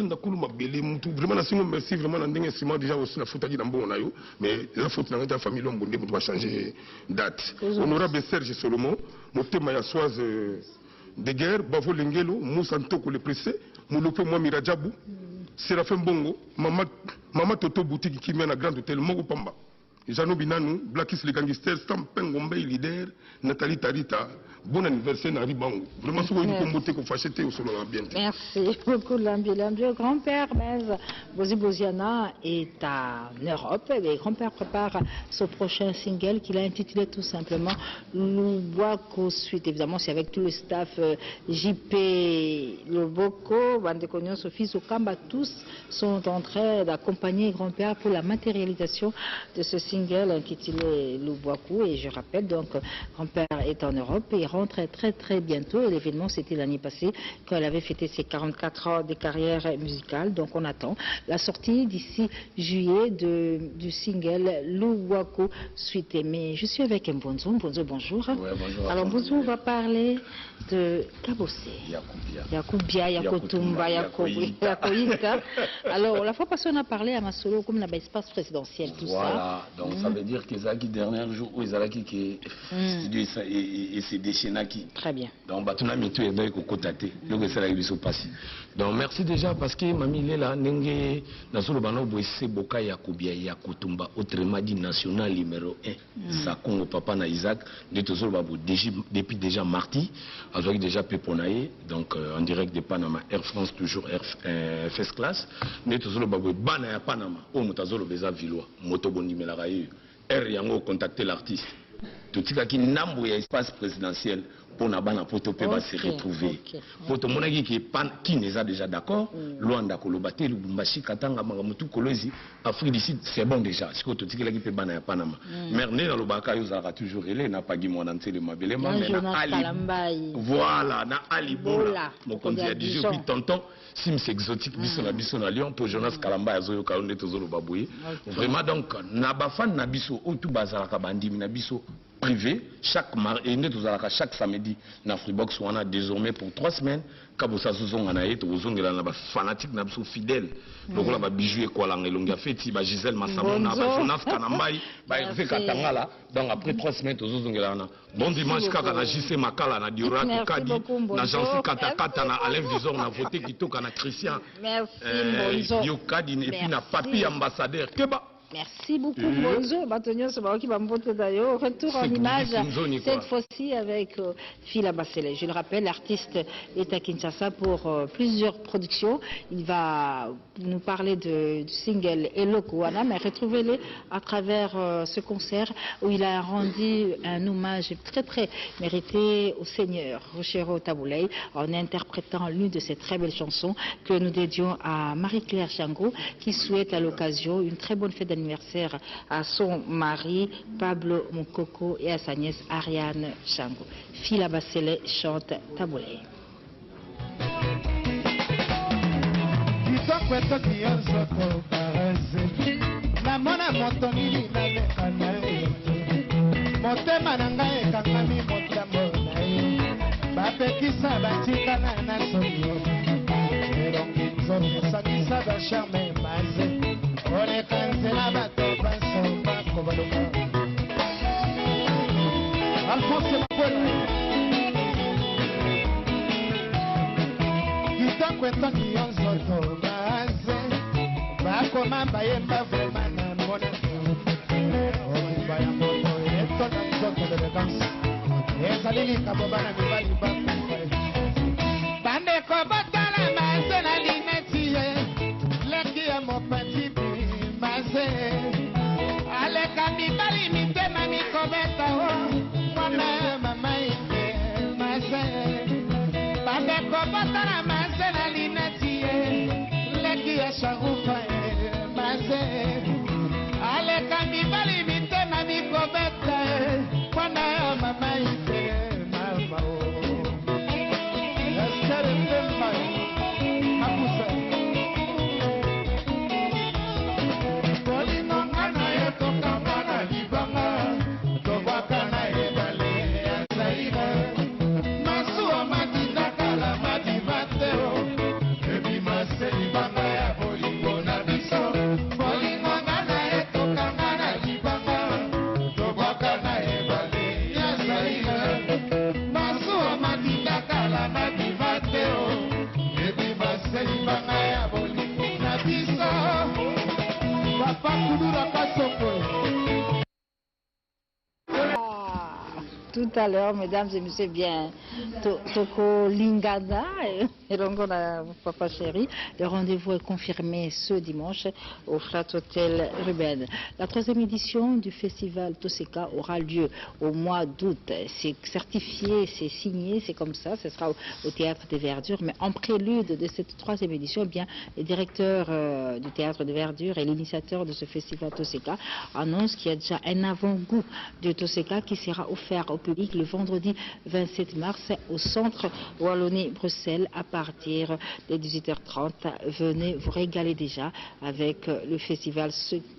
da Kuluma Bele Moutou vraiment na merci vraiment na ndenge instrument déjà aussi na faute na mbongo na yo mais la faute na ta famille Lombo ndé va changer date. Honorable Serge Solomon motema ya soise de guerre Bavo Lengelo Moussa Ntoko le pressé Moulope moi Mirajabu Séraphin Bongo Mama Toto boutique qui mène à Grand Hôtel Mogo Pamba Jano Binanou Blackis les gangsters Stampen Gombe leader Nathalie Tarita. Bon anniversaire Nari Bango. Vraiment, si vous avez combattu, vous fâchez au sol bien. Merci beaucoup, L'ambio. Grand-père Benz Boziana est en Europe. Le grand-père prépare son prochain single qu'il a intitulé tout simplement Lubwako Suite. Évidemment, c'est avec tout le staff JP Loboko, Bandekonion, Sophie Sokamba. Tous sont en train d'accompagner grand-père pour la matérialisation de ce single intitulé Lubwako. Et je rappelle donc, grand-père est en Europe et rentre très bientôt. Et l'événement c'était l'année passée quand elle avait fêté ses 44 ans de carrière musicale. Donc on attend la sortie d'ici juillet du single Lubwako Suite. Mais je suis avec Mbonzo. Mbonzo, bonjour. Ouais, bonjour. Alors Mbonzo, on va parler de Kabose, Yakubia, Yakotumba, Yakoyika. Alors la fois passée on a parlé à Masolo comme un espace présidentiel, tout ça. Voilà, donc ça veut dire que Zaki dernier jour où Zaki qui et c'est déchets. Très bien. Donc, donc merci déjà parce que Mamie Lela Nenge Nasolo Bano Boissé Boka Yakubia Yakutumba autrement dit national numéro 1. Ça Congo Papa na Isaac depuis déjà mardi, avec déjà Peponaye, donc en direct de Panama, Air France toujours FS class. Nous toujours Bana ya Panama, au Mutazolo Beza Villois, Motobondi Melarayu, Air Yango contacter l'artiste. Tout ce qui est nambo ya espace présidentiel pour na bana poto pe va se retrouver poto monaki qui n'est déjà d'accord Luanda kolobate Lubumbashi Katanga Magamutu Kolwezi Afrique du Sud c'est bon déjà ce que tu dis que Panama ya Panama mais na lobaka yo zaka toujours relé na pagi mwana ntele mabele mais na Ali voilà na Ali Bola mon konzi a dit puis tonton sim c'est exotique biso na Lyon pour Jonas Kalamba azoyo kaonde tozolo babouye vraiment donc na bafan na biso o tout bazalaka bandimi na biso privé chaque samedi na Freebox on a désormais pour 3 semaines kabosa sozonga na yeto ozongela na ba fanatique na biso fidèle donc là ba bijou quoi la ngelonga feti ba Gisèle Massamo na ba Jonas Kanambai ba Hervé Katangala donc après 3 semaines tozongela na bon dimanche kaka na JC Makala na Diora Kadi na Jansi Katakata na Alain Vizor na voté kitoka na Christian Yokadi et puis na papi ambassadeur Keba. Merci beaucoup, Bonzo. Retour en image, cette fois-ci avec Fila Basele. Je le rappelle, l'artiste est à Kinshasa pour plusieurs productions. Il va nous parler du single Hello Kouana, mais retrouvez-le à travers ce concert où il a rendu un hommage très très mérité au Seigneur, Rochero Taboulay, en interprétant l'une de ses très belles chansons que nous dédions à Marie-Claire Chango, qui souhaite à l'occasion une très bonne fête d'anniversaire à son mari Pablo Mukoko et à sa nièce Ariane Chango. Fila Basele chante Taboulé. Ore cancela bato basomba kobaluka Alfonso Mabuelo Kitoko kionzo to baze Bako mamba yemba vrema na mona Oba ya moto eto na mzoto de danse Eza lili kabobana mibali bako Bande ko batala maze na limetie Leki ya mopati Ale kamibali mitema mikobeta o mwana mama ike mase Bande kobata na mase na lineti leki ya sharufa mase Ale kamibali mitema mikobeta mwana mama ike mama o Estere temba Makusa Tout à l'heure, mesdames et messieurs, bien Toko Lingada et donc on a Papa Chéri. Le rendez-vous est confirmé ce dimanche au Flat Hotel Ruben. La 3e édition du festival Toseka aura lieu au mois d'août. C'est certifié, c'est signé, c'est comme ça. Ce sera au Théâtre des Verdures. Mais en prélude de cette 3e édition, eh bien, le directeur du Théâtre des Verdures et l'initiateur de ce festival Toseka annonce qu'il y a déjà un avant-goût de Toseka qui sera offert au public le vendredi 27 mars au centre Wallonie-Bruxelles à partir de 18h30. Venez vous régaler déjà avec le festival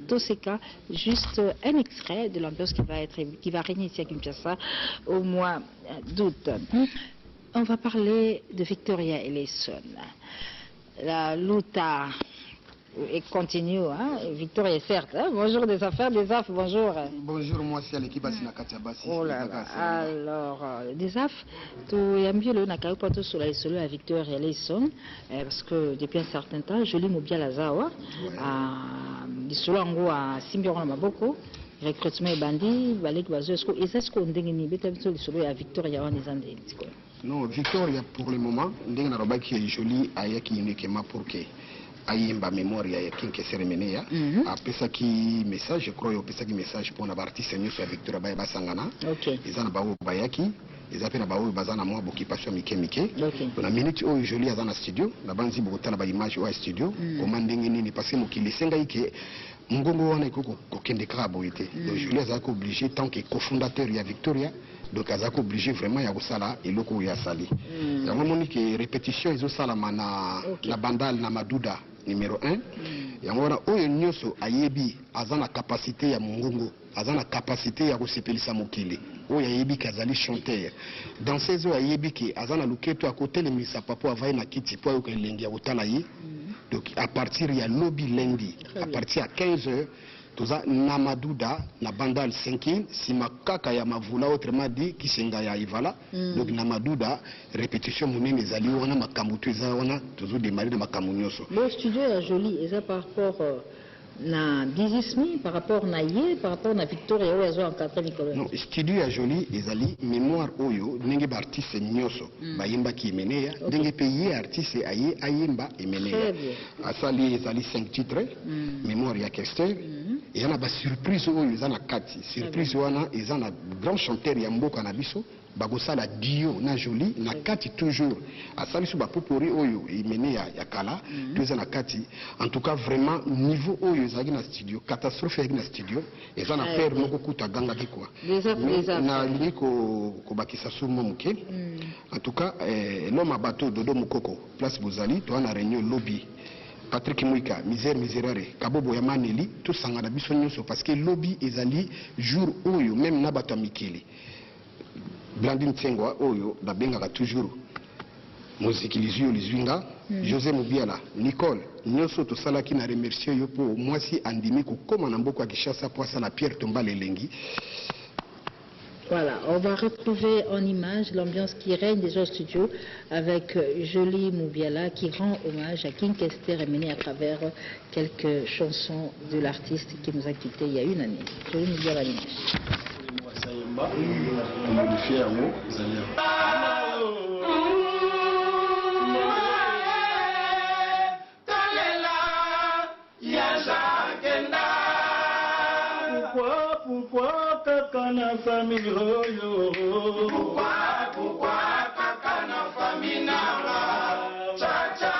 Toseka. Juste un extrait de l'ambiance qui va régner ici à Kinshasa au mois d'août. On va parler de Victoria Eleison. La luta et continue, hein? Victoria certes. Hein? Bonjour des affaires, des AF, bonjour. Bonjour, moi c'est l'équipe Asinakatia Bassi. Oh là là. Alors, des AF, tu aimes bien le Nakayo Pato sur la solo à Victoria Eleison, parce que depuis un certain temps, je lis Mobia Lazawa, à solo en gros à Simbiron Maboko. Recrutement et bandit, balek bazo, est-ce qu'on dégaine les solo à Victoria en Isande? Non, Victoria pour le moment, ndenge na qui est joli ayaki uniquement pour que ayemba mémoire ya kinke cérémonie apesa ki message, je crois apesa ki message pour na artiste ñu faire Victoria Baya basangana. OK. Ils en ba bayaki eza pe na ba oyo baza na mwa boccupation mike mike na minute oyo joli aza na studio na banzi bokotala ba image oyo ya studio koma ndenge nini parce que mokili esengai ke ngongo wana ekoki kokende kaka boye te donc joli azalaki obligé tant que cofondateur ya Victoria donc azalaki obligé vraiment ya kosala eloko oyo asali yango moni ke répétition ezosalama na bandal na maduda numéro 1 yango wana oyo nyonso ayebi aza na capacité ya mongongo aza na capacité ya kosepelisa mokili oyo ayebi ke azali chanteur danseuse oyo ayebi ke aza na luketo ya kotelemisa papa avai na kiti po ayoka elengi ya kotala ye donc à partir ya lobi lundi à partir ya 15 heures toza na maduda na bandal 5 sima kaka ya mavula autrement dit kisenga ya ivala donc na maduda répétition monene ezali wana makambo to eza wana tozo démarrer na makambo nyonso le studio ya joli eza par rapport na bizismi par rapport na ye par rapport na Victoria oyo azo encadré Nicolas non studio ya joli ezali mémoire oyo ndenge ba artiste nyonso bayembaki emeneya ndenge pe ye artiste ayemba emeneya asali ezali 5 titres mémoire ya Kester eza na ba surprise oyo eza na kati surprise wana eza na grand chanteur ya mboka na biso bakosala dio na joli na kati toujours asali so bapopori oyo emene ya kala to eza na kati en tout cas vraiment niveau oyo ezalaki na studio catastrophe ezalaki na studio eza na père moko kuta gangaki kwa na lingi kobakisa sumo moke en tout cas l'homme à bateau Dodo Mukoko place bozali to na réunion lobby Patrick Mouika, misère misérare, Kabobo Yamaneli, tout ça na biso nyonso parce que lobby ezali jour oyo même na bato mikeli. Blandine Tsengwa oyo babengaka toujours muzikilizi Lizwinga, José Mubiala, Nicole, nyonso to salaki na remercier yo po mwasi andimi ko koma na mboko ya Kishasa po asala Pierre Tomba Lelengi. Voilà, on va retrouver en image l'ambiance qui règne déjà au studio avec Jolie Moubiala qui rend hommage à King Kester et mené à travers quelques chansons de l'artiste qui nous a quittés il y a une année. Jolie Moubiala à l'image. Pourquoi kaka na famille oyo? Pourquoi kaka na famille nanga? Cha cha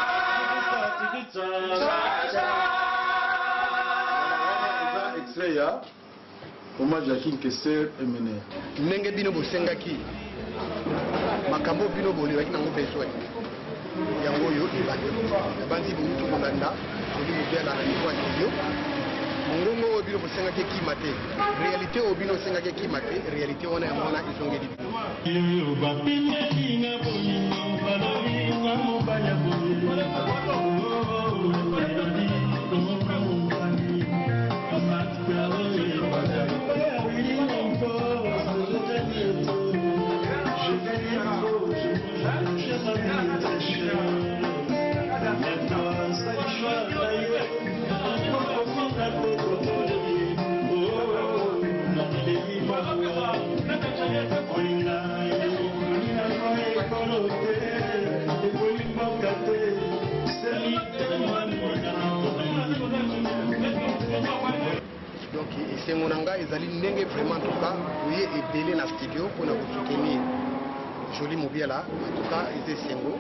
extrait ya hommage à King Kester Emene. Ndenge bino bosengaki makambo bino bolebaki nango besoin yango oyo ebandi bumutu kolanda Joli Moubiala na niveau ya studio mongongo oyo bino bosengaki ekima te réalité oyo bino osengaki ekima te réalité wana yango wana ezongeli donc esengo na ngai ezali ndenge vraiment en tout cas oye ebele na studio mpona kosoutenir Jolie Moubiala en tout cas eza esengo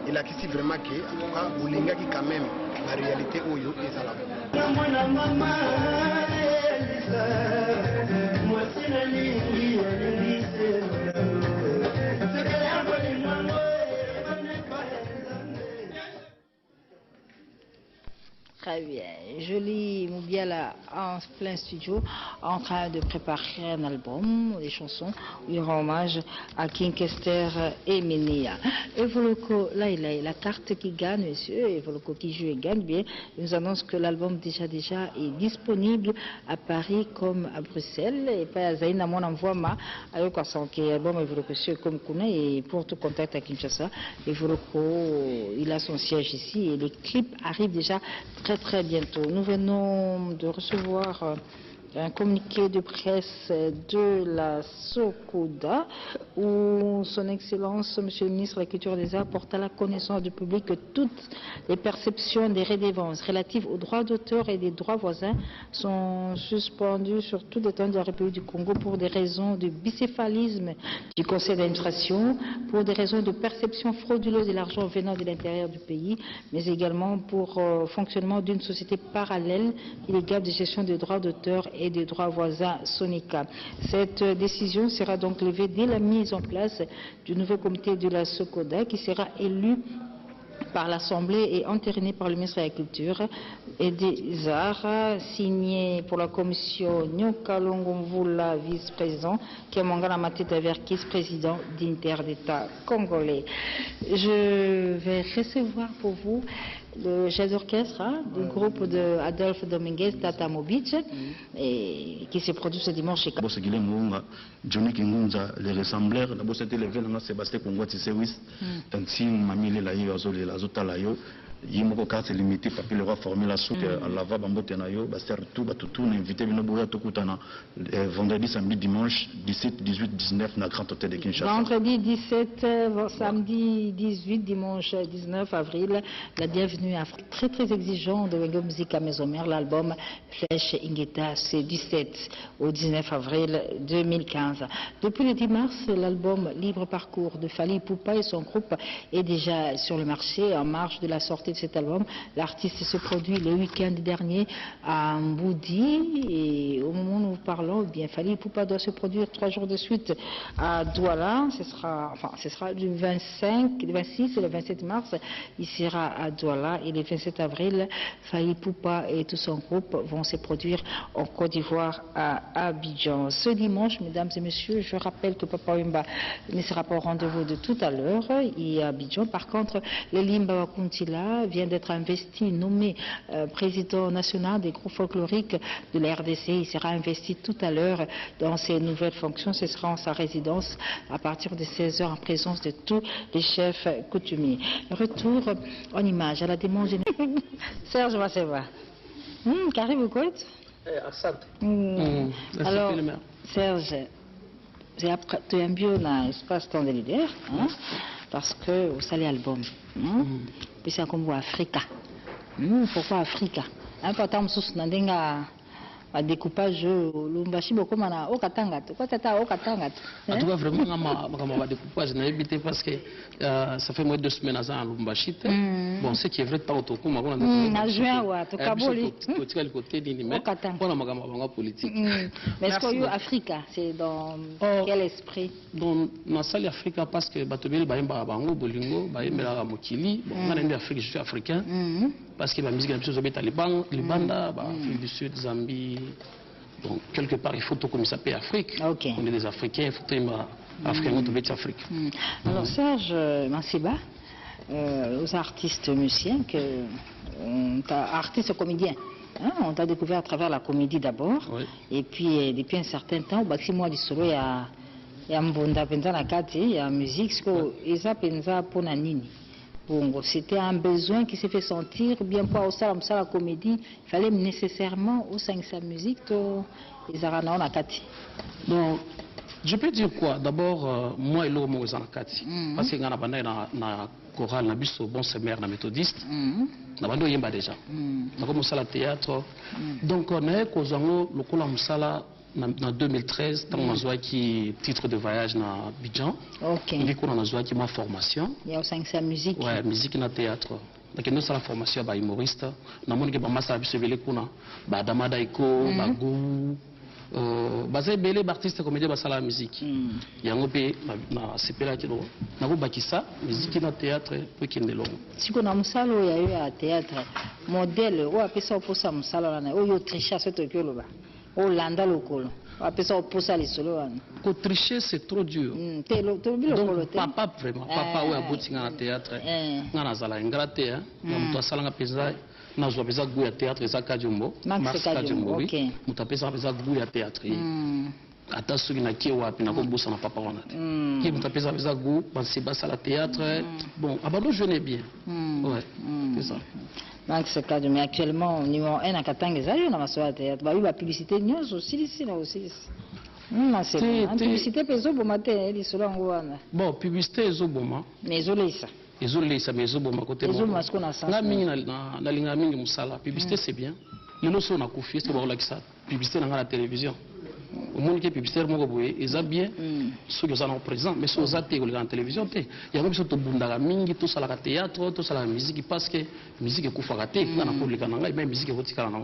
elakisi vraiment ke en tout cas bolingaki quand même na réalité oyo ezala Très bien. Jolie Moubiala en plein studio, en train de préparer un album, des chansons, où il rend hommage à King Kester et Menea. Evoloko, là, la carte qui gagne, monsieur, Evoloko qui joue et gagne bien. Il nous annonce que l'album déjà est disponible à Paris comme à Bruxelles. Et pas à Zaïna, mon envoi, avec l'album Evoloko, comme Kuna, et pour tout contact à Kinshasa, Evoloko, il a son siège ici et les clips arrivent déjà très bientôt. Nous venons de recevoir un communiqué de presse de la SOCODA où son Excellence, Monsieur le ministre de la Culture et des Arts, porte à la connaissance du public que toutes les perceptions des redevances relatives aux droits d'auteur et des droits voisins sont suspendues sur toute l'étendue de la République du Congo pour des raisons de bicéphalisme du conseil d'administration, pour des raisons de perception frauduleuse de l'argent venant de l'intérieur du pays, mais également pour fonctionnement d'une société parallèle illégale de gestion des droits d'auteur et des droits voisins Sonica. Cette décision sera donc levée dès la mise en place du nouveau comité de la SOCODA qui sera élu par l'Assemblée et entériné par le ministre de la Culture et des Arts, signé pour la commission Nyokalongomvula, vice-président, Kiamangana Mateta Verkis, président d'Inter d'État congolais. Je vais recevoir pour vous le chef d'orchestre du groupe de Adolphe Dominguez, Tata Mobic, et qui se produit ce dimanche chez Johnny Kingunza, les ressembleurs, d'abord c'était le vénément Sébastien Kongwati Sewis, Tansi Mamile Layo, Azota Layo, Yimoko carte limitée, papier le roi formule la soupe, à Lava Bambote Nayo, Baster tout, Batutu, invité Binoboya Tokutana, vendredi, samedi, dimanche, 17, 18, 19, dans la Grand Hôtel de Kinshasa. Vendredi 17, samedi 18, dimanche 19 avril, la bienvenue à très très exigeant de Wengo Musique à Maison Mère, l'album Flèche Ingeta, c'est 17 au 19 avril 2015. Depuis le 10 mars, l'album Libre Parcours de Fally Ipupa et son groupe est déjà sur le marché. En marge de la sortie de cet album, l'artiste se produit le week-end dernier à Mboudi et au moment où nous parlons, bien Fally Ipupa doit se produire 3 jours de suite à Douala. Ce sera du 25, le 26 et le 27 mars. Il sera à Douala et le 27 avril, Fally Ipupa et tout son groupe vont se produire en Côte d'Ivoire à Abidjan. Ce dimanche, mesdames et messieurs, je rappelle que Papa Wemba ne sera pas au rendez-vous de tout à l'heure. Il est à Abidjan. Par contre, le Limba Wakuntila vient d'être investi, nommé président national des groupes folkloriques de la RDC. Il sera investi tout à l'heure dans ses nouvelles fonctions. Ce sera en sa résidence à partir de 16h en présence de tous les chefs coutumiers. Retour en image à la demande générale. Serge Masseva. Karibu kwetu. Alors, Serge, tu as bien un espace temps de leader, parce que vous savez l'album. Puis c'est comme Africa. Pourquoi Africa? Important sous nandenga a découpage lumbashi boko mana okatanga to tata okatanga en tout cas vraiment ma découpage n'a évité parce que ça fait moins de 2 semaines à lumbashi bon ce qui est vrai pas autour ma na juin wa to kaboli le côté ni mais pour la magama politique mais est-ce que Africa c'est dans quel esprit dans na salle Africa parce que batobeli baimba bango bolingo baimela mokili bon on est Afrique, je suis africain parce que la musique est chose les bandes Afrique du Sud, Zambie. Donc, quelque part, il faut tout comme ça s'appelle Afrique. Okay. On est des Africains, il faut tout Africain, on doit être Afrique. Alors, Serge Massiba, aux artistes musiciens, artistes comédiens, on t'a découvert à travers la comédie d'abord, et puis depuis un certain temps, au mois du solo, il y a Mbonda Penza Nakati, il y a musique, ce que Eza Penza Ponanini. C'était un besoin qui s'est fait sentir, bien pas au salon, la comédie, il fallait nécessairement au sein de sa musique, les Arana Nakati. Donc, je peux dire quoi? D'abord, moi et l'homme aux Nakati, parce que dans la chorale, na biso bon séminaire na méthodiste, na bando yemba déjà. Na comme ça la théâtre. Donc on est kozango le kola musala en 2013, tant on a qui titre de voyage na Abidjan. OK. Et qu'on a qui ma formation. Il y a aussi sa musique. Ouais, musique na théâtre. Donc nous ça la formation ba humoriste. Na moni que ba massa bisebele kuna ba damada iko, ba gou. Bazé belé artiste comédien basala la musique. Yango pe na sepela kilo. Na ko bakisa musique na théâtre pour kende longo. Si qu'on a musalo ya eu à théâtre modèle ou apesa oposa musala na oyo tricha ce to kilo ba. Olanda lokolo. Apesa oposa les solo wana. Ko tricher c'est trop dur. Donc papa vraiment papa ou aboti na théâtre. Ngana zala ingrate hein. Muto asala nga pesa na zo pesa goût ya théâtre za Kajumbo. Max Kajumbo oui. Muto apesa pesa goût ya théâtre. ata soki na kie wapi nakobosa na papa wana te ki moto apesa pesa goût basala théâtre bon abando jeune bien ouais c'est ça. Max Kadou, mais actuellement numéro 1 à Katanga ezali na maso ya théâtre ba ba publicité nyonso aussi là aussi c'est bon publicité pezo boma te lisolo yango wana bon publicité ezoboma mais ezolesa mais ezoboma côté ezoboma siko na sens nga mingi na linga mingi musala publicité c'est bien lelo so na kufi est-ce que ba olakisa publicité na la télévision au monde qui publicitaire moko boye eza bien ceux qui sont présents mais ceux za te ko la télévision te ya ko biso to bundaka mingi to sala ka théâtre to sala musique parce que musique ekufaka te na ko leka na ngai mais musique ekotikala na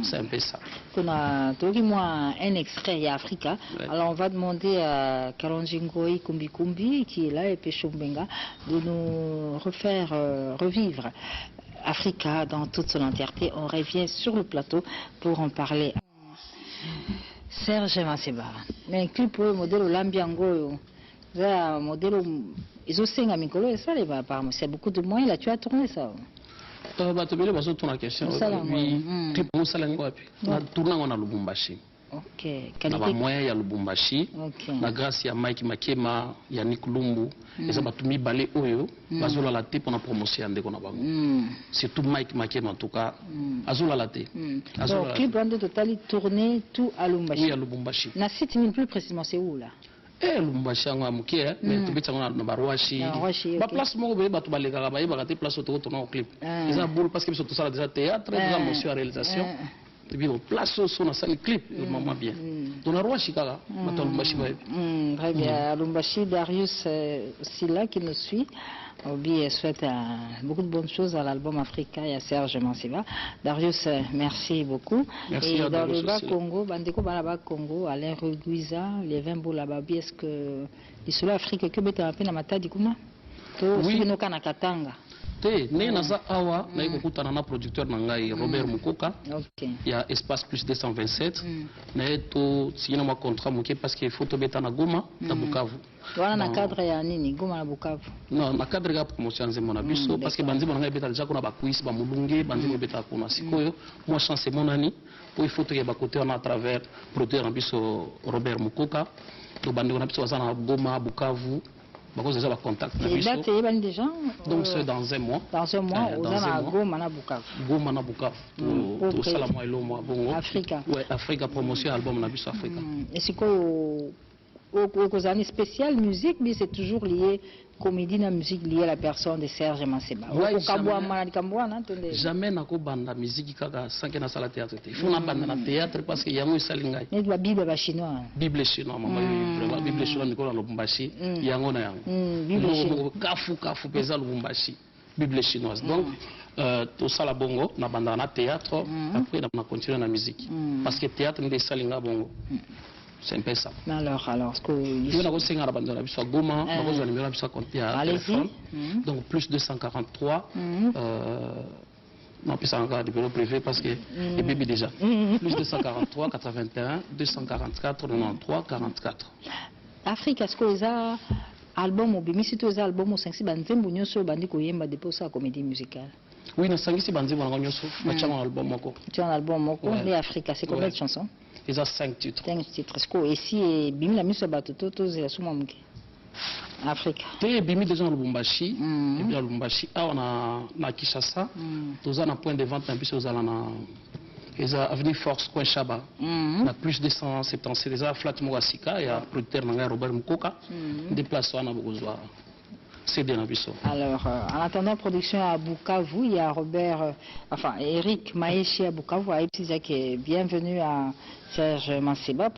c'est un peu ça. Tona toki moi un extrait ya Africa. Alors on va demander à Kalonji Ngoyi Kumbi Kumbi qui est là et Pécho Mbenga de nous refaire revivre Africa dans toute son entièreté. On revient sur le plateau pour en parler. Serge Maseba. Mais clip le modèle Lambiango, le modèle ils ont cinq mikolo et ça les va apparemment c'est beaucoup de moyens là tu as tourné ça. Bah tu me poses ton question. Oui. Clip on s'allait quoi puis. On tourne on a Lubumbashi. Ok. Na ba moyen ya Lubumbashi. Na grâce ya Mike Makema, ya Nikulumbu, eza batumi balé oyo, bazola la te pour la promotion ndeko na bango. C'est tout Mike Makema en tout cas. Azola la te. Donc clip on total tourné tout à Lubumbashi. Oui à Lubumbashi. Na site mine plus précisément c'est où là? Lubumbashi yango amuke mais tu betsa na Barwashi. Ba place moko be batu baleka ba yeba te place to tourner au clip. Eza boule parce que biso to sala déjà théâtre, déjà monsieur à réalisation. Et puis on place sur la salle clip le moment bien. Dans la roi Chicago, maintenant Lubumbashi va. Très bien, Lubumbashi Darius aussi là qui nous suit. Obi souhaite beaucoup de bonnes choses à l'album Africa et à Serge Mansiba. Darius, merci beaucoup. Merci et à dans le bas aussi. Congo, Bandeko Balaba Congo, Alain Ruguiza, les 20 Boulababi, est-ce que l'Isolo Afrique que bête a peine à Matadi Kuma? Oui, nous kana Katanga. Te ne naza awa na ekokutana na producteur na ngai Robert Mukoka. Il y a espace plus 227 na eto signé ma contrat muke parce que photo beta na Goma na Bukavu. Wana na cadre ya nini Goma na Bukavu? Non, na cadre ya promotion nzembo na biso parce que banzembo na ngai beta déjà kuna ba quiz ba mulunge banzembo beta kuna sikoyo moi chance monani pour photo ya ba côté on à travers producteur na biso Robert Mukoka to bandeko na biso bazana Goma Bukavu. Donc c'est dans un mois. Dans un mois, on a Goma na Bukavu. Goma na Bukavu. Tout ça la mois et le mois. Africa. Ouais, Africa promotion album na biso Africa. Et c'est quoi aux années spéciales musique, mais c'est toujours lié comédie na musique liée à la personne de Serge Maseba. Jamais na ko banda musique kaka sans que na sala théâtre. Il faut na banda na théâtre parce que yango salinga. Mais la Bible ba chinois. Bible chinois mama vraiment Bible chinois mikola Lubumbashi yango na yango. Bible chinois kafu pesa Lubumbashi. Bible chinoise. Donc tout ça la bongo na banda na théâtre après na continuer na musique parce que théâtre ndé salinga bongo. C'est un peu ça. Alors, ce que... Donc, plus 243. Non, puis ça encore du bureau privé parce que les bébés déjà. Plus 243, 81, 244, 93, 44. Afrique, est-ce que vous avez album ou bien si tu as album ou 5 banzembo nyonso bandi ko yemba depuis sa comédie musicale? Oui, na sangisi banzembo na nyonso, na changa album moko. Tu as un album moko, les Africa, c'est combien de chansons? Ils ont 5 titres. 5 titres. Est-ce que ici, Bimi la mise sur Batoto, tous les Soumamki Afrique. Te Bimi déjà en Lubumbashi, et bien Lubumbashi, on a na Kinshasa, tous on a point de vente un peu sur Zalana. Ils ont avenue Force Coin Chaba. On a plus de 177. Ils ont Flat Mourasika, il y a producteur Robert Mukoka, déplacé à Nabouzwa. Alors, en attendant production à Bukavu, il y a Eric Maeshi à Bukavu, à Epsiza qui est bienvenu à Serge Maseba.